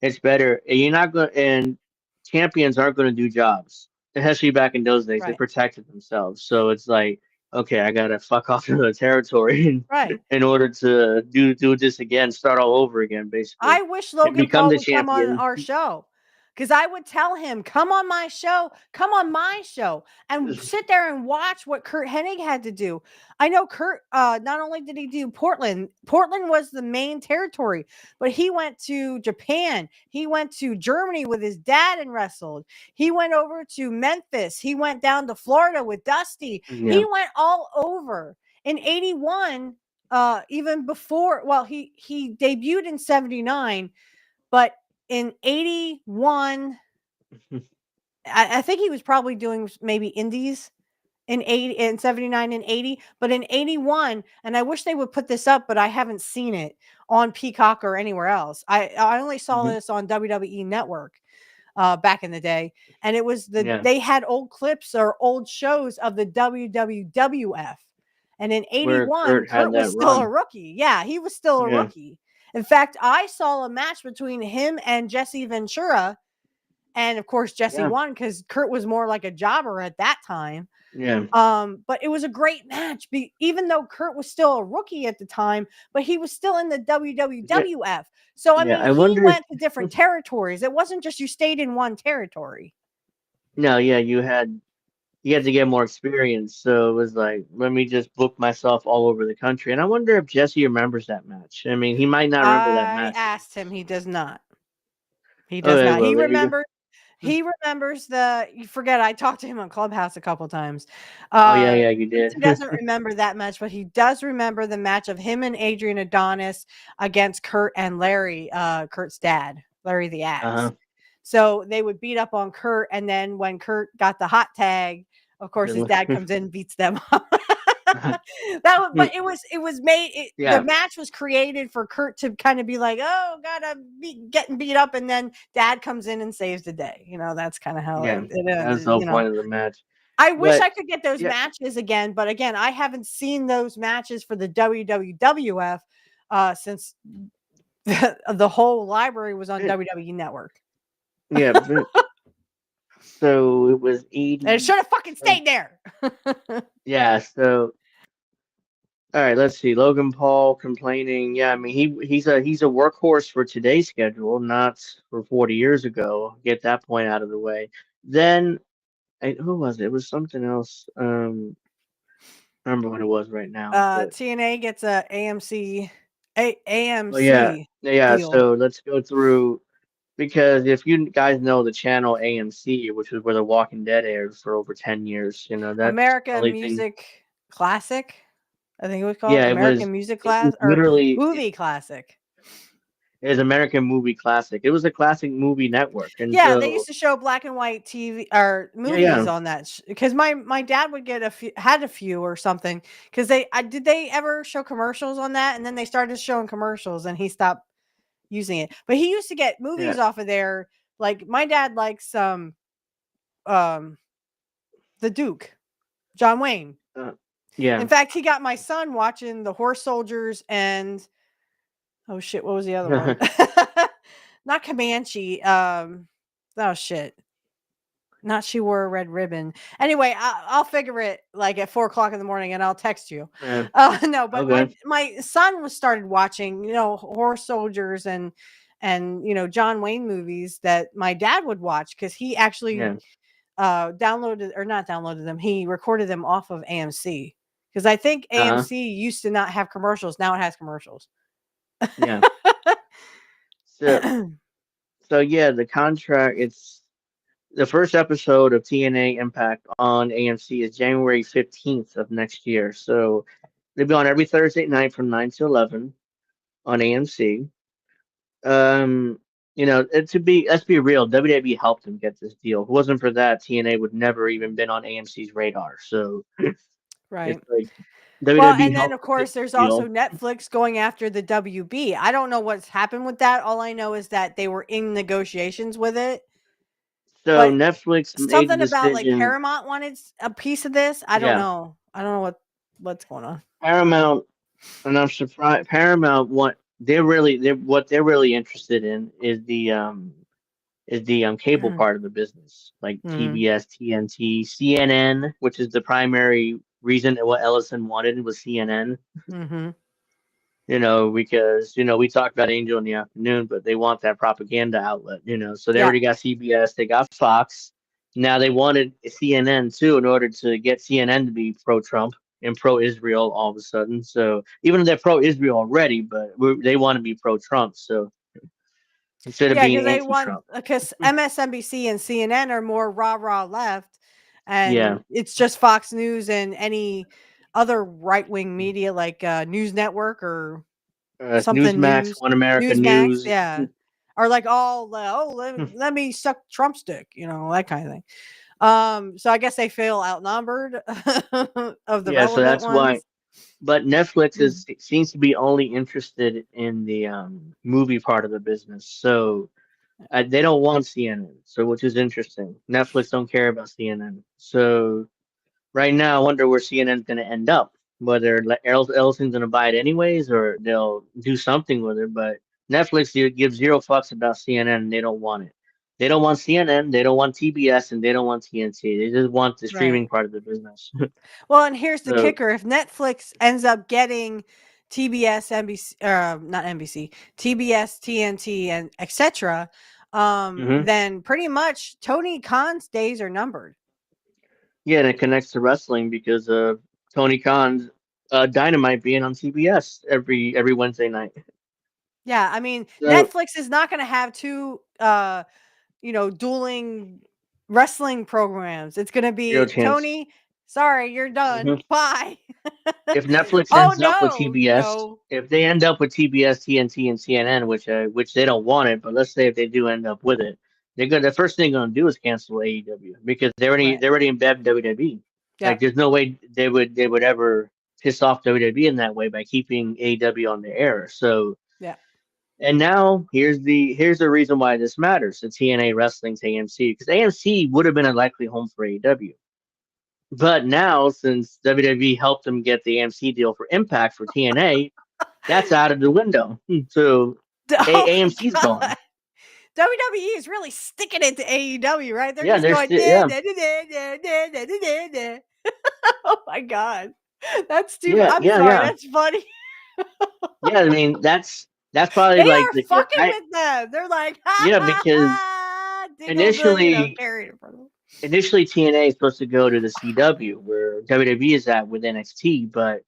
it's better. And you're not going and champions aren't going to do jobs. Especially back in those days, they Right. protected themselves. So it's like, okay, I gotta fuck off to the territory Right. in order to do this again, start all over again, basically, I wish and Logan become Paul the would come on champion. our show, because I would tell him, come on my show, come on my show, and sit there and watch what Kurt Hennig had to do. I know Kurt, not only did he do Portland was the main territory, but he went to Japan. He went to Germany with his dad and wrestled. He went over to Memphis. He went down to Florida with Dusty. Yeah. He went all over. In 81, even before, well, he debuted in 79, but in 81, I think he was probably doing maybe indies in 80 in 79 and 80, but in 81, and I wish they would put this up, but I haven't seen it on Peacock or anywhere else. I only saw Mhm. this on WWE Network back in the day, and it was Yeah. they had old clips or old shows of the WWF. And in Where 81, Kurt had Kurt was that still a run. rookie. Yeah, he was still a Yeah. rookie. In fact, I saw a match between him and Jesse Ventura. And of course, Jesse Yeah. won because Kurt was more like a jobber at that time. Yeah. But it was a great match, even though Kurt was still a rookie at the time, but he was still in the Yeah. WWF. So, I Yeah. mean, I he wonder went to if different territories. It wasn't just you stayed in one territory. no, yeah, you had to get more experience. So it was like, let me just book myself all over the country. And I wonder if Jesse remembers that match. I mean, he might not remember that I match. asked him. He does not. He does Okay, not. well, there you go. He remembers you forget, I talked to him on Clubhouse a couple times. Oh, yeah, yeah, you did. He doesn't remember that match, but he does remember the match of him and Adrian Adonis against Kurt and Larry, Kurt's dad, Larry the Uh-huh. Axe. So they would beat up on Kurt, and then when Kurt got the hot tag, of course his dad comes in and beats them up. But it was made the Yeah, match was created for Kurt to kind of be like, oh god, I'm getting beat up, and then dad comes in and saves the day. That's kind of how yeah. it That's the whole point of the match. I wish But, I could get those yeah, matches again, but again, I haven't seen those matches for the WWF since the whole library was on it, WWE Network. yeah. So it was And it 80. should have fucking stayed there. Yeah, so all right, let's see. Logan Paul complaining. Yeah, I mean he's a workhorse for today's schedule, not for 40 years ago. Get that point out of the way. Then who was it? It was something else. I remember what it was right now. But TNA gets a yeah, AMC yeah. deal. So let's go through because if you guys know the channel AMC, which is where The Walking Dead aired for over 10 years, that's the America only thing. Music Classic. I think it was called Yeah, American Music it was Class or literally Movie Classic. it was American Movie Classic. It was a classic movie network, and Yeah, they so used to show black and white TV or yeah, movies yeah. on that because my dad would get had a few or something because did they ever show commercials on that, and then they started showing commercials and he stopped using it. But he used to get movies off of there. Like my dad likes the Duke, John Wayne. Yeah. In fact, he got my son watching the Horse Soldiers and oh shit, what was the other one? Not Comanche. Oh shit. Not She Wore a Red Ribbon. Anyway, I'll figure it like at 4:00 in the morning, and I'll text you. No, but my son was started watching, Horse Soldiers and John Wayne movies that my dad would watch because he actually downloaded or not downloaded them. He recorded them off of AMC because I think AMC used to not have commercials. Now it has commercials. Yeah. So yeah, the contract. It's the first episode of TNA Impact on AMC is January 15th of next year. So they'll be on every Thursday night from 9 to 11 on AMC. Let's be real, WWE helped him get this deal. If it wasn't for that, TNA would never even been on AMC's radar. So right. It's like WWE well, and then of course there's also Netflix going after the WB. I don't know what's happened with that. All I know is that they were in negotiations with it. So but Netflix made something the about like decision. Paramount wanted a piece of this. I don't know. I don't know what's going on. Paramount, and I'm surprised. Paramount what they're really interested in is the cable part of the business, like TBS, TNT, CNN, which is the primary reason that what Ellison wanted was CNN. Because we talked about Angel in the Afternoon, but they want that propaganda outlet. So they already got CBS, they got Fox. Now they wanted CNN too, in order to get CNN to be pro-Trump and pro-Israel all of a sudden. So even though they're pro-Israel already, but they want to be pro-Trump. So instead of being anti-Trump, because MSNBC and CNN are more rah-rah left, and it's just Fox News and any other right-wing media like News Network or something Newsmax, One America News, or like all let me suck Trump's dick, that kind of thing. So I guess they feel outnumbered of the relevant so that's ones. why. But Netflix seems to be only interested in the movie part of the business, so they don't want CNN. So which is interesting. Netflix don't care about CNN. So right now, I wonder where CNN's going to end up. Whether Ellison's going to buy it anyways, or they'll do something with it. But Netflix gives zero fucks about CNN, and they don't want it. They don't want CNN, they don't want TBS, and they don't want TNT. They just want the streaming part of the business. Well, and here's the kicker. If Netflix ends up getting TBS, NBC, not NBC, TBS, TNT, and etc., then pretty much Tony Khan's days are numbered. Yeah, and it connects to wrestling because of Tony Khan's Dynamite being on TBS every Wednesday night. Yeah, I mean, Netflix is not going to have two, dueling wrestling programs. It's going to be Tony. Sorry, you're done. Bye. If Netflix ends up with TBS, if they end up with TBS, TNT, and CNN, which they don't want it, but let's say if they do end up with it, the first thing they're going to do is cancel AEW because they're already embedded WWE. Yeah. Like there's no way they would ever piss off WWE in that way by keeping AEW on the air. So yeah. And now here's the reason why this matters. The TNA Wrestling to AMC, because AMC would have been a likely home for AEW. But now, since WWE helped them get the AMC deal for Impact for TNA, that's out of the window. So AMC's gone. WWE is really sticking it to AEW, right? They're just going, oh my God. That's stupid. I'm sorry, that's funny. I mean, that's probably they are fucking with them. They're like, because initially TNA is supposed to go to the CW where WWE is at with NXT, but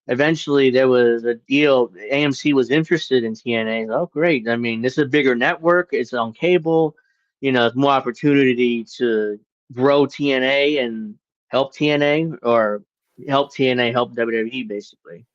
eventually there was a deal. AMC was interested in TNA. Oh, great! I mean, this is a bigger network. It's on cable. It's more opportunity to grow TNA and help TNA or help TNA help WWE basically,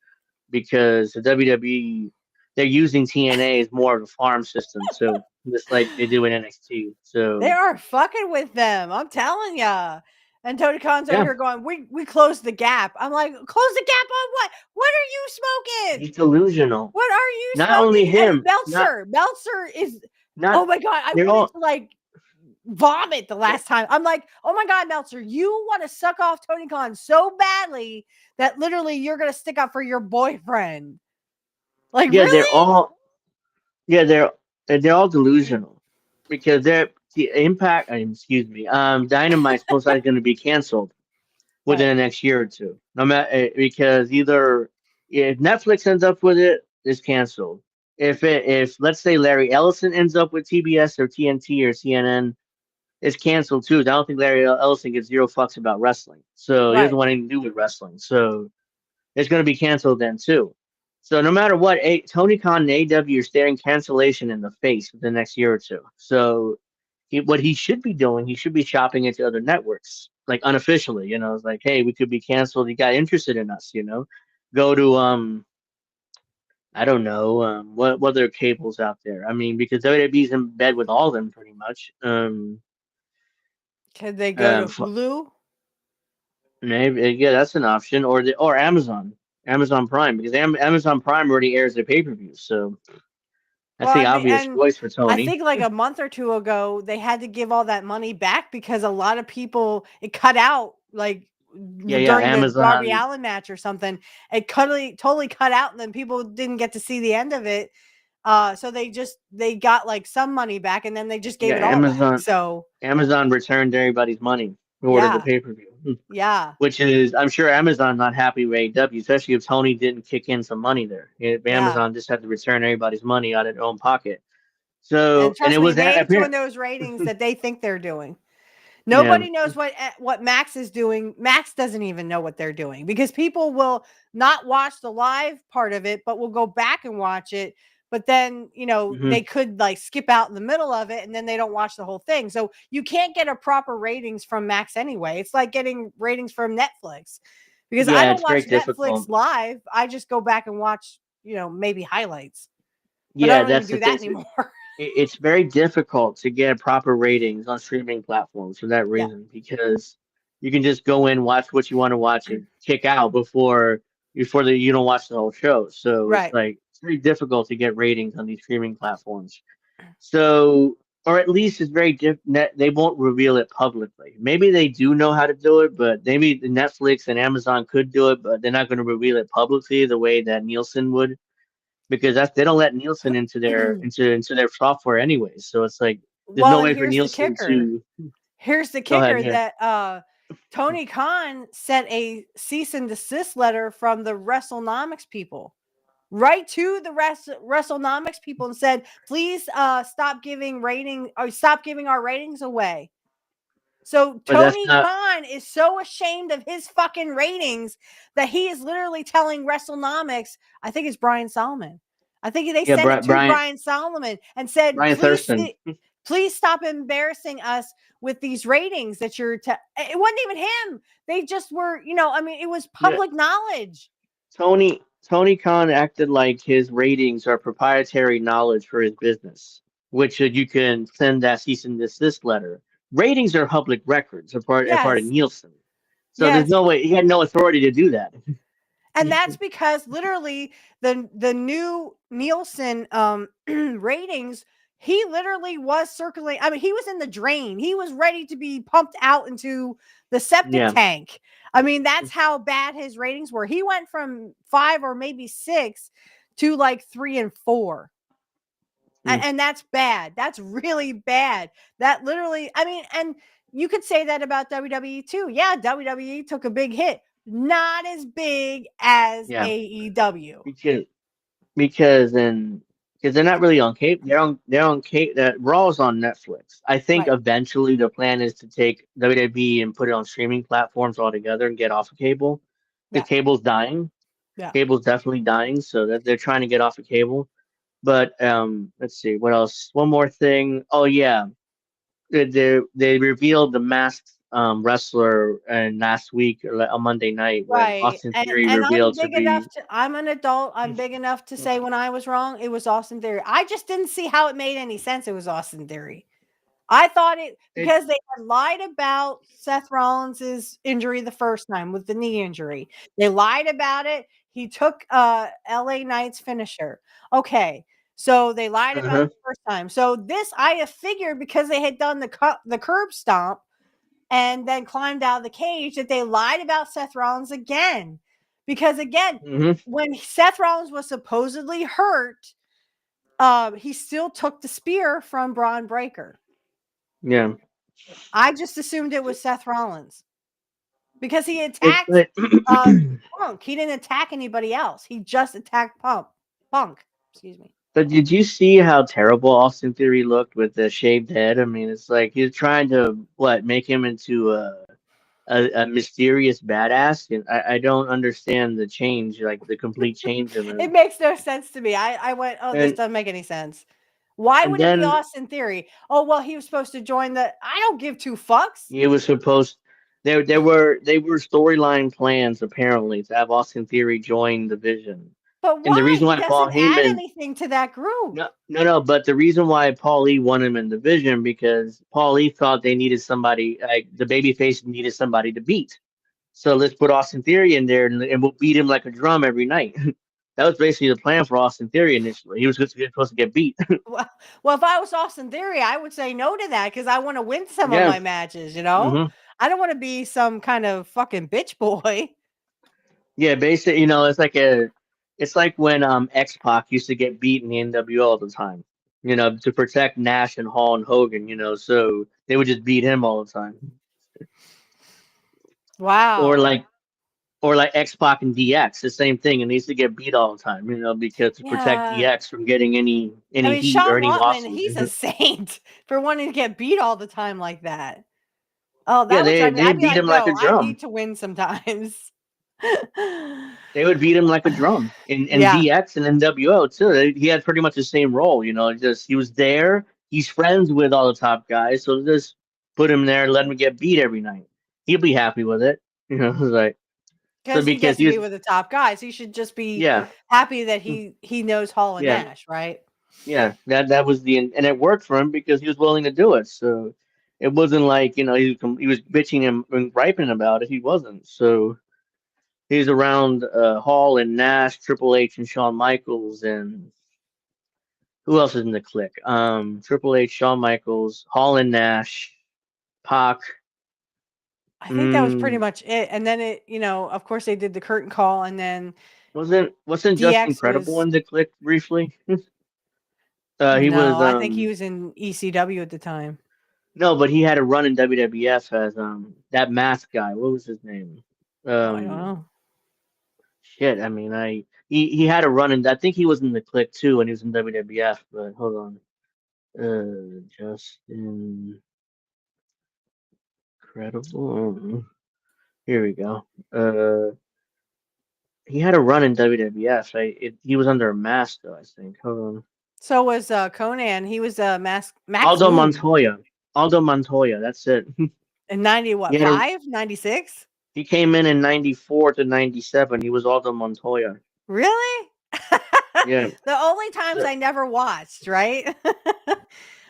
because the WWE. They're using TNA as more of a farm system, so just like they do in NXT. So they are fucking with them. I'm telling ya. And Tony Khan's over here going, we closed the gap. I'm like, close the gap on what? What are you smoking? He's delusional. What are you Not smoking? only And him, not Meltzer is. not Oh my god! I they're wanted all to like vomit the last time. I'm like, oh my god, Meltzer, you want to suck off Tony Khan so badly that literally you're gonna stick up for your boyfriend. Like, yeah, they're really? all yeah, they're all delusional because they're the Impact. Excuse me. Dynamite's most likely going to be canceled within Right. the next year or two. No matter because either if Netflix ends up with it, it's canceled. If let's say Larry Ellison ends up with TBS or TNT or CNN, it's canceled too. I don't think Larry Ellison gives zero fucks about wrestling, so he doesn't Right. want anything to do with wrestling. So it's going to be canceled then too. So no matter what, Tony Khan and AEW are staring cancellation in the face for the next year or two. So what he should be doing, he should be shopping into other networks, like unofficially. It's like, hey, we could be canceled. You got interested in us, Go to I don't know, what other cables out there. I mean, because WWE's in bed with all of them pretty much. Can they go to F- Hulu? Maybe yeah, that's an option, or Amazon Prime, because Amazon Prime already airs their pay-per-views, so that's Well, the obvious choice for I Tony. think like a month or two ago, they had to give all that money back because a lot of people it cut out like Yeah, during the Darby Amazon. Allin match or something. It totally cut out, and then people didn't get to see the end of it. So they got like some money back, and then they just Yeah, gave it all back. So Amazon returned everybody's money for the yeah, pay-per-view, yeah, which is I'm sure Amazon not happy with AEW, especially if Tony didn't kick in some money there. If yeah. Amazon just had to return everybody's money out of their own pocket. And And it trust me, was they that ain't doing apparent. those ratings that they think they're doing. Yeah. Nobody knows what Max is doing. Max doesn't even know what they're doing because people will not watch the live part of it, but will go back and watch it. But then, Hmm. they could like skip out in the middle of it and then they don't watch the whole thing. So you can't get a proper ratings from Max anyway. It's like getting ratings from Netflix because I Yeah, don't it's very watch Netflix difficult. live. I just go back and watch, maybe highlights, but I Yeah, don't even that's the do that thing. anymore. It's very difficult to get proper ratings on streaming platforms for that Yeah. reason, because you can just go in, watch what you want to watch, and kick out before you don't watch the whole show. So it's Right. like it's very difficult to get ratings on these streaming platforms. So, or at least it's very they won't reveal it publicly. Maybe they do know how to do it, but maybe the Netflix and Amazon could do it, but they're not going to reveal it publicly the way that Nielsen would, because they don't let Nielsen into their software anyways. So it's like there's Well, no and way for here's the Nielsen kicker. to Here's the go ahead. kicker Yeah, that Tony Khan sent a cease and desist letter from the WrestleNomics people right to the WrestleNomics people and said, please stop giving our ratings away. So but that's Tony not. Khan is so ashamed of his fucking ratings that he is literally telling WrestleNomics, I think it's Brian Solomon. I think they Yeah, sent it to Brian Brian Solomon and said, Brian Thurston. please stop embarrassing us with these ratings that you're it wasn't even him. They just were, I mean, it was Yeah, public knowledge. Tony Khan acted like his ratings are proprietary knowledge for his business, which you can send that cease and desist letter. Ratings are public records, a part of Yes. Nielsen. So there's Yes. no way he had no authority to do that. And that's because literally the new Nielsen ratings, he literally was circulating. I mean, he was in the drain. He was ready to be pumped out into the septic Yeah. tank. I mean, that's how bad his ratings were. He went from 5 or maybe 6 to like 3 and 4. Mm. And that's bad. That's really bad. That literally, I mean, and you could say that about WWE too. Yeah, WWE took a big hit, not as big as Yeah. AEW. Because because and because they're not really on cable. They're on cable. That Raw's on Netflix. I think Right. eventually the plan is to take WWE and put it on streaming platforms altogether and get off of cable. Yeah. Because cable's dying. Yeah. Cable's definitely dying. So that they're trying to get off of cable. But let's see what else. One more thing. Oh yeah, they revealed the masked wrestler last week or on Monday night when Right. Austin And Theory and I'm revealed to big enough be. to I'm an adult. I'm big enough to say when I was wrong, it was Austin Theory. I just didn't see how it made any sense it was Austin Theory. I thought it It, because they had lied about Seth Rollins's injury the first time with the knee injury. They lied about it. He took LA Knight's finisher. Okay. So they lied about it the first time. So this I have figured because they had done the curb stomp and then climbed out of the cage that they lied about Seth Rollins again. Because again, when Seth Rollins was supposedly hurt, he still took the spear from Braun Breaker. Yeah. I just assumed it was Seth Rollins because he attacked Punk. He didn't attack anybody else. He just attacked Punk. Excuse me. But did you see how terrible Austin Theory looked with the shaved head? I mean, it's like he's trying to make him into a mysterious badass, and I don't understand the change, like the complete change of him. It makes no sense to me. I went, oh, this doesn't make any sense. Why would it be Austin Theory? Oh, well, he was supposed to join the. I don't give two fucks. He was supposed. They were storyline plans apparently to have Austin Theory join the Vision. But why? And the reason why he Paul doesn't add anything to that group. No. But the reason why Paul Lee won him in the Vision because Paul Lee thought they needed somebody, like the babyface needed somebody to beat. So let's put Austin Theory in there and we'll beat him like a drum every night. That was basically the plan for Austin Theory initially. He was supposed to get beat. Well, if I was Austin Theory, I would say no to that because I want to win some of my matches, you know? I don't want to be some kind of fucking bitch boy. Yeah, basically, it's like when X-Pac used to get beat in the NWO all the time, to protect Nash and Hall and Hogan, so they would just beat him all the time. Wow. Or like X-Pac and DX, the same thing. It needs to get beat all the time, because to protect DX from getting any heat Sean or any losses. He's a saint for wanting to get beat all the time like that. Oh, that they beat him like a drum. I need to win sometimes. They would beat him like a drum in DX and NWO too. He had pretty much the same role, just he was there. He's friends with all the top guys, so just put him there and let him get beat every night. He'll be happy with it, like. Because he gets to be with the top guys. He should just be happy that he knows Hall and Nash, right? Yeah, that was and it worked for him because he was willing to do it. So it wasn't like, he was bitching and griping about it. He wasn't. So he's around Hall and Nash, Triple H and Shawn Michaels, and who else is in the clique? Triple H, Shawn Michaels, Hall and Nash, Pac. I think that was pretty much it. And then it, of course they did the curtain call and then wasn't Just Incredible in the clique briefly? I think he was in ECW at the time. No, but he had a run in WWF as that mask guy. What was his name? I don't know. Shit, I mean, he had a run in. I think he was in the clique too when he was in WWF. But hold on, Justin. Incredible. Here we go. He had a run in WWF. He was under a mask though, I think. Hold on. So was Conan. He was a mask. Aldo Montoya. That's it. In 95, 96? He came in 94 to 97. He was Aldo Montoya. Really? Yeah. The only times I never watched, right?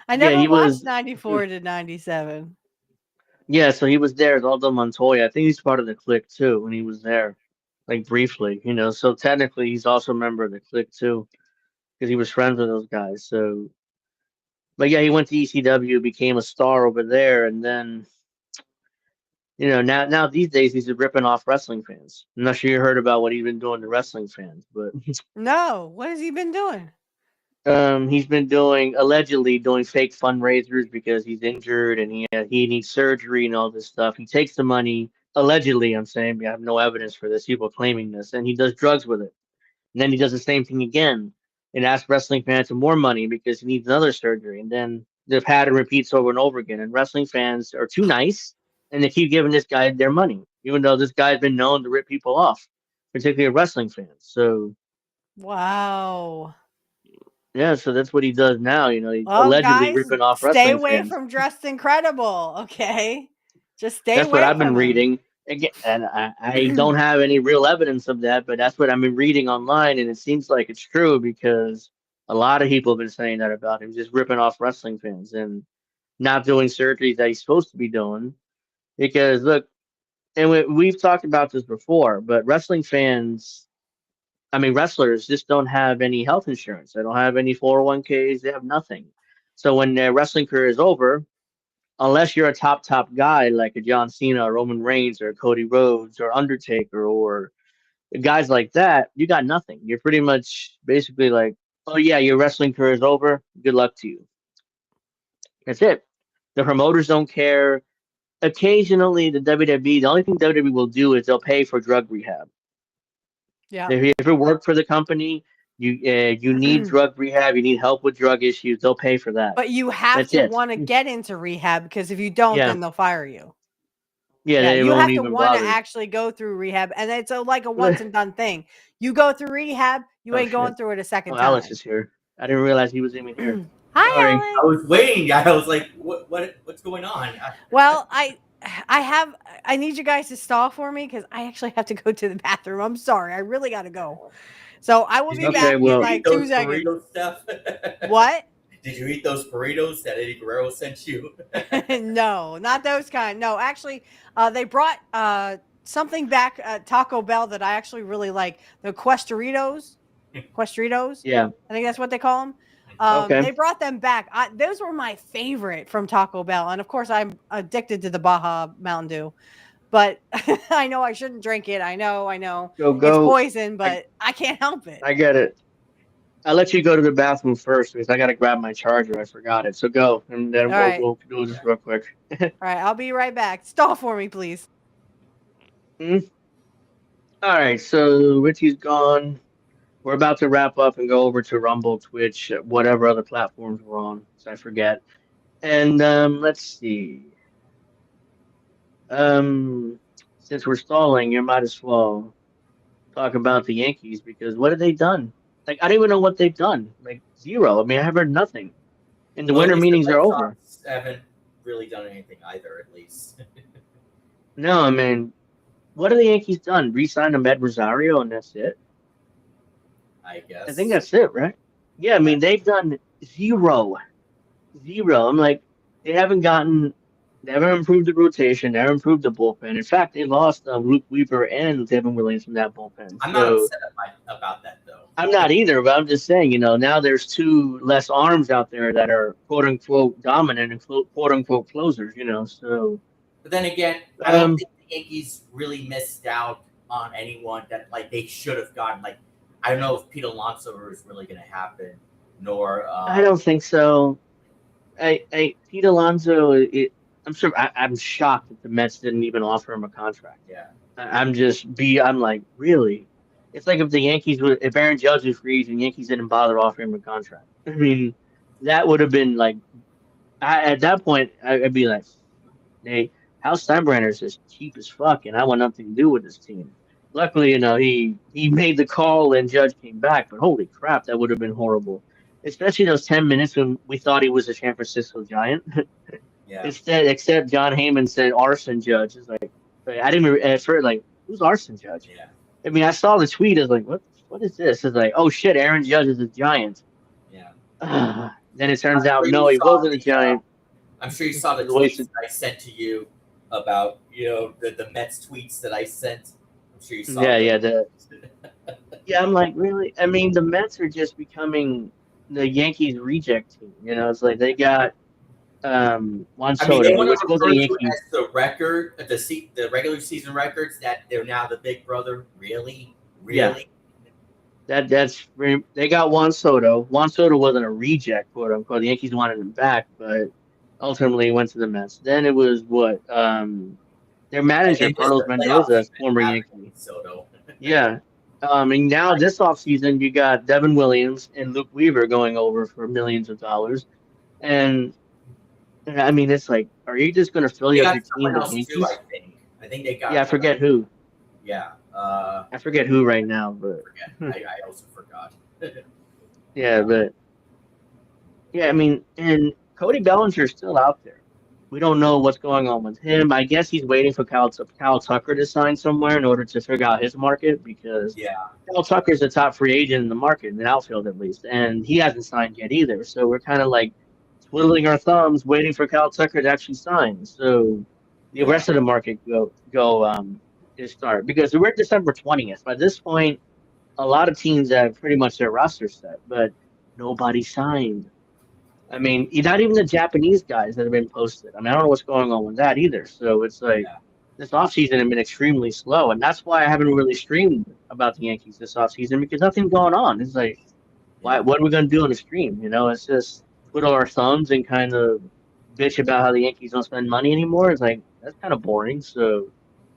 I never watched 94 to 97. Yeah, so he was there as Aldo Montoya. I think he's part of the clique too when he was there, like briefly, So technically, he's also a member of the clique too, because he was friends with those guys. So, but yeah, he went to ECW, became a star over there, and then, now these days he's ripping off wrestling fans. I'm not sure you heard about what he's been doing to wrestling fans, but no, what has he been doing? He's been allegedly doing fake fundraisers because he's injured and he needs surgery and all this stuff. He takes the money, allegedly, I'm saying, I have no evidence for this, people claiming this, and he does drugs with it. And then he does the same thing again and asks wrestling fans for more money because he needs another surgery. And then the pattern repeats over and over again. And wrestling fans are too nice and they keep giving this guy their money, even though this guy's been known to rip people off, particularly wrestling fans. So, wow. Yeah, so that's what he does now. He's allegedly ripping off wrestling fans. Stay away from Dressed Incredible, okay? Just stay away. That's what I've been reading. Again, and I don't have any real evidence of that, but that's what I've been reading online, and it seems like it's true because a lot of people have been saying that about him, just ripping off wrestling fans and not doing surgeries that he's supposed to be doing. Because look, and we've talked about this before, but wrestling fans I mean, wrestlers just don't have any health insurance. They don't have any 401ks. They have nothing. So when their wrestling career is over, unless you're a top guy like a John Cena, or Roman Reigns, or Cody Rhodes, or Undertaker, or guys like that, you got nothing. You're pretty much basically like, oh yeah, your wrestling career is over. Good luck to you. That's it. The promoters don't care. Occasionally, the WWE, the only thing WWE will do is they'll pay for drug rehab. Yeah. If it worked for the company, you need drug rehab, you need help with drug issues, they'll pay for that. But you have That's to it. want to get into rehab, because if you don't, Yeah. then they'll fire you. Yeah, Yeah, they you won't have to even want to bother. actually go through rehab, and it's like a once and done thing. You go through rehab, you Oh, ain't going shit. through it a second Oh, time. Alex is here. I didn't realize he was even here. Hi, Sorry. Alex. I was waiting. I was like, what's going on? Well, I need you guys to stall for me, because I actually have to go to the bathroom. I'm sorry, I really got to go. So I will be Okay, back well- in like 2 seconds. Burrito stuff? What? Did you eat those burritos that Eddie Guerrero sent you? No, not those kind. No, actually, they brought something back at Taco Bell that I actually really like. The Questoritos. Yeah. I think that's what they call them. Okay. They brought them back. Those were my favorite from Taco Bell. And of course, I'm addicted to the Baja Mountain Dew. But I know I shouldn't drink it. I know. Go. It's poison, but I can't help it. I get it. I'll let you go to the bathroom first because I got to grab my charger. I forgot it. So go, and then All right. we'll do this real quick. All right, I'll be right back. Stall for me, please. All right, so Richie's gone. We're about to wrap up and go over to Rumble, Twitch, whatever other platforms we're on, so I forget. And let's see. Since we're stalling, you might as well talk about the Yankees, because what have they done? Like, I don't even know what they've done. Like, zero. I mean, I have heard nothing. And the winter meetings are over. Haven't really done anything either, at least. No, I mean, what have the Yankees done? Re-signed Ahmed Rosario, and that's it? I guess. I think that's it, right? Yeah, I mean, they've done zero. I'm like, they haven't improved the rotation, they haven't improved the bullpen. In fact, they lost Luke Weaver and Devin Williams from that bullpen. I'm not upset about that, though. I'm not either, but I'm just saying, now there's 2 less arms out there that are quote-unquote dominant and quote-unquote closers, so. But then again, I don't think the Yankees really missed out on anyone that, like, they should have gotten. Like, I don't know if Pete Alonso is really going to happen, nor... I don't think so. Pete Alonso, I'm shocked that the Mets didn't even offer him a contract. Yeah. I'm like, really? It's like if Aaron Judge was free agent, Yankees didn't bother offering him a contract. I mean, that would have been like, at that point, I'd be like, hey, Hal Steinbrenner's just cheap as fuck, and I want nothing to do with this team. Luckily, he made the call and Judge came back, but holy crap, that would have been horrible. Especially those 10 minutes when we thought he was a San Francisco Giant. Yeah. Except John Heyman said arson Judge. It's like, I didn't even at first, like, who's arson Judge? Yeah. I mean, I saw the tweet. I was like, what is this? It's like, oh shit, Aaron Judge is a Giant. Yeah. Then it turns out, no, he wasn't a Giant. I'm sure you saw the tweets that I sent to you about, the Mets tweets that I sent. I'm sure you saw. Yeah, I'm like, really? I mean, the Mets are just becoming the Yankees reject team. It's like they got Juan Soto, they want which to was refer the to Yankees. as the record, the regular season records, that they're now the big brother. Really? Yeah. They got Juan Soto. Juan Soto wasn't a reject, quote unquote. The Yankees wanted him back, but ultimately he went to the Mets. Then it was their manager, Carlos Mendoza, former Yankee. Soto. Yeah. And now this offseason, you got Devin Williams and Luke Weaver going over for millions of dollars. And I mean, it's like, are you just going to fill your team with Yankees? Too, I think they got. Yeah, I forget who. Yeah. I forget who right now, but. I also forgot. Yeah, but. Yeah, I mean, and Cody Bellinger's still out there. We don't know what's going on with him. I guess he's waiting for Kyle Tucker to sign somewhere in order to figure out his market, because Kyle Tucker's the top free agent in the market, in the outfield at least, and he hasn't signed yet either. So we're kind of like twiddling our thumbs, waiting for Kyle Tucker to actually sign. So the rest of the market go start, because we're at December 20th. By this point, a lot of teams have pretty much their roster set, but nobody signed. I mean, not even the Japanese guys that have been posted. I mean, I don't know what's going on with that either. So it's like this offseason has been extremely slow, and that's why I haven't really streamed about the Yankees this offseason because nothing's going on. It's like, why? What are we gonna do on the stream? It's just twiddle our thumbs and kind of bitch about how the Yankees don't spend money anymore. It's like that's kind of boring. So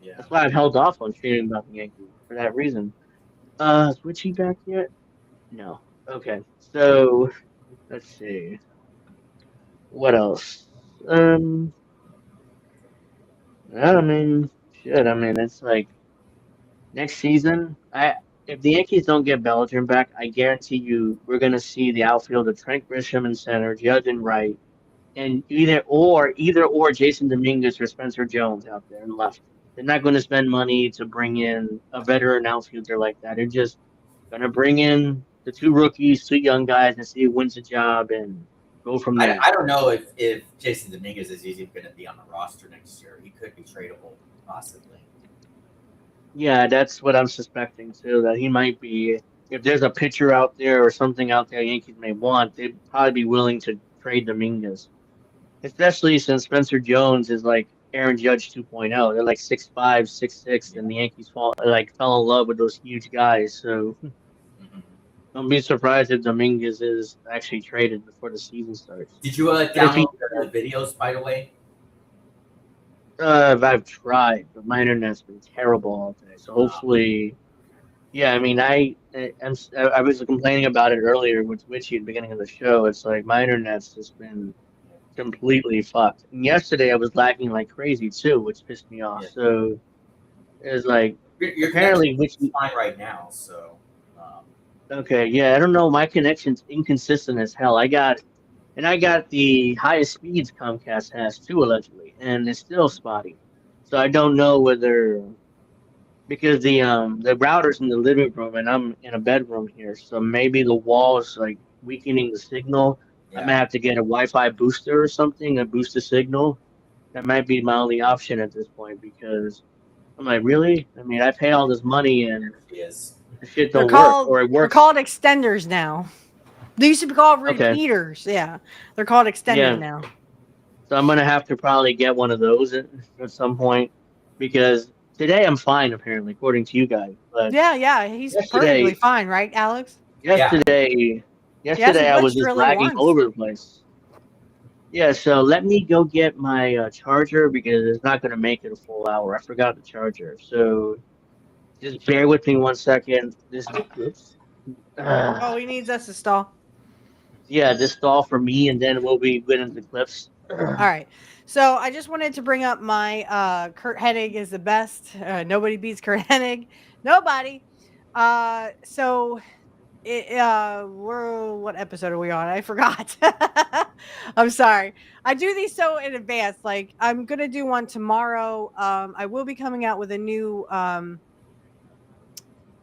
that's why I've held off on streaming about the Yankees for that reason. Is Witchy back yet? No. Okay. So let's see. What else? I mean, shit. I mean, it's like next season. If the Yankees don't get Bellinger back, I guarantee you we're gonna see the outfield of Trent Grisham in center, Judge and right, and either or Jason Dominguez or Spencer Jones out there in left. They're not going to spend money to bring in a veteran outfielder like that. They're just going to bring in the two rookies, two young guys, and see who wins the job and go from there. I don't know if Jason Dominguez is even going to be on the roster next year. He could be tradable, possibly. Yeah, that's what I'm suspecting too. That he might be. If there's a pitcher out there or something out there Yankees may want, they'd probably be willing to trade Dominguez. Especially since Spencer Jones is like Aaron Judge 2.0. They're like 6'5", 6'6", and the Yankees fell in love with those huge guys. So don't be surprised if Dominguez is actually traded before the season starts. Did you download the videos, by the way? I've tried, but my internet's been terrible all day. So hopefully, yeah. I mean, I was complaining about it earlier with Witchy at the beginning of the show. It's like my internet's just been completely fucked. And yesterday I was lagging like crazy too, which pissed me off. So it was like Your apparently connection's fine right now. So okay, yeah, I don't know. My connection's inconsistent as hell. I got the highest speeds Comcast has too, allegedly, and it's still spotty. So I don't know whether because the router's in the living room and I'm in a bedroom here, so maybe the wall is like weakening the signal. I might have to get a Wi-Fi booster or something to boost the signal. That might be my only option at this point because I'm like, really? I mean, I pay all this money and the shit don't work, or it works. They're called extenders now. They used to be called repeaters. Okay. Yeah, they're called extenders now. So I'm gonna have to probably get one of those at some point because today I'm fine apparently, according to you guys. But yeah, he's perfectly fine, right, Alex? Yesterday I was just lagging all over the place. Yeah, so let me go get my charger because it's not going to make it a full hour. I forgot the charger. So just bear with me 1 second. He needs us to stall. Yeah, just stall for me, and then we'll be good into the clips. All right. So I just wanted to bring up my Kurt Hennig is the best. Nobody beats Kurt Hennig. Nobody. So... what episode are we on? I forgot. I'm sorry. I do these so in advance. Like I'm gonna do one tomorrow. I will be coming out with a new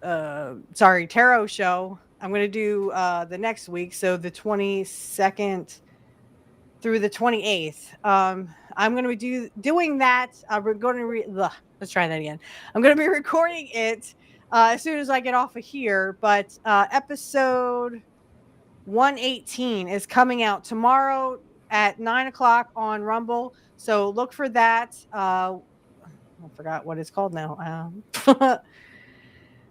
tarot show. I'm gonna do the next week, so the 22nd through the 28th. I'm gonna be doing that. We're going to let's try that again. I'm gonna be recording it as soon as I get off of here, but episode 118 is coming out tomorrow at 9:00 on Rumble. So look for that. I forgot what it's called now.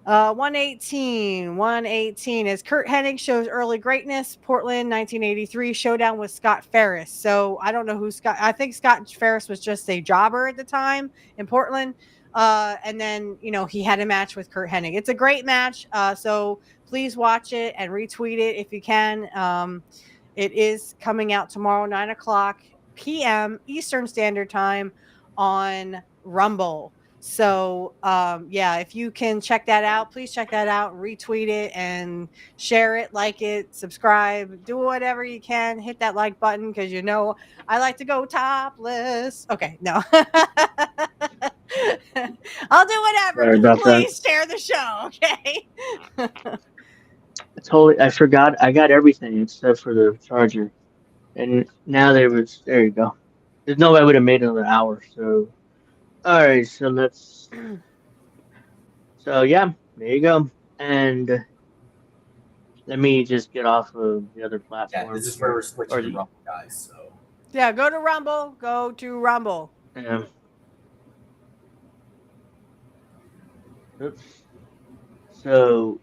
118 is Kurt Hennig shows early greatness, Portland 1983 showdown with Scott Ferris. So I don't know who I think Scott Ferris was just a jobber at the time in Portland. And then, he had a match with Kurt Hennig. It's a great match. So please watch it and retweet it if you can. It is coming out tomorrow, 9:00 p.m. Eastern Standard Time on Rumble. So, if you can check that out, please check that out, retweet it and share it, like it, subscribe, do whatever you can. Hit that like button because I like to go topless. Okay, no. I'll do whatever. Please share the show, okay? I forgot. I got everything except for the charger, and now there you go. There's no way I would have made another hour. So, all right. So there you go. And let me just get off of the other platform. Yeah, this is where we're switching Or to the- Rumble, guys. So Yeah, go to Rumble. Go to Rumble. Yeah. Oops. So,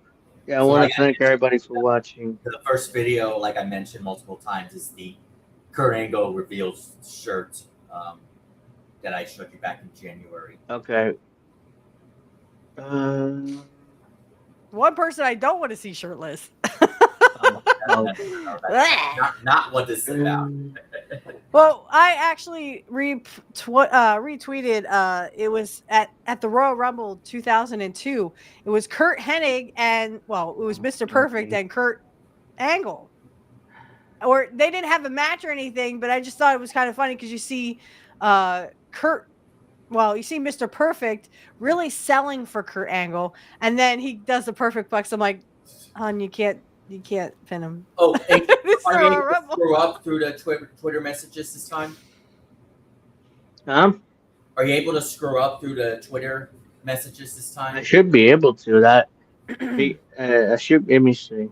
yeah, I So want like to thank everybody for watching. the first video, like I mentioned multiple times, is the Kurt Angle reveals shirt that I showed you back in January. Okay. One person I don't want to see shirtless. Not what this is about. Well, I actually retweeted. It was at the Royal Rumble 2002. It was Kurt Hennig and it was Mr. Perfect and Kurt Angle. Or they didn't have a match or anything, but I just thought it was kind of funny because you see Kurt. Well, you see Mr. Perfect really selling for Kurt Angle, and then he does the perfect flex. I'm like, hon, you can't pin him. Oh, hey, This are you Royal able to Rumble. screw up through the Twitter messages this time? Huh? Are you able to screw up through the Twitter messages this I time? should be able to. That. I should. Let me see.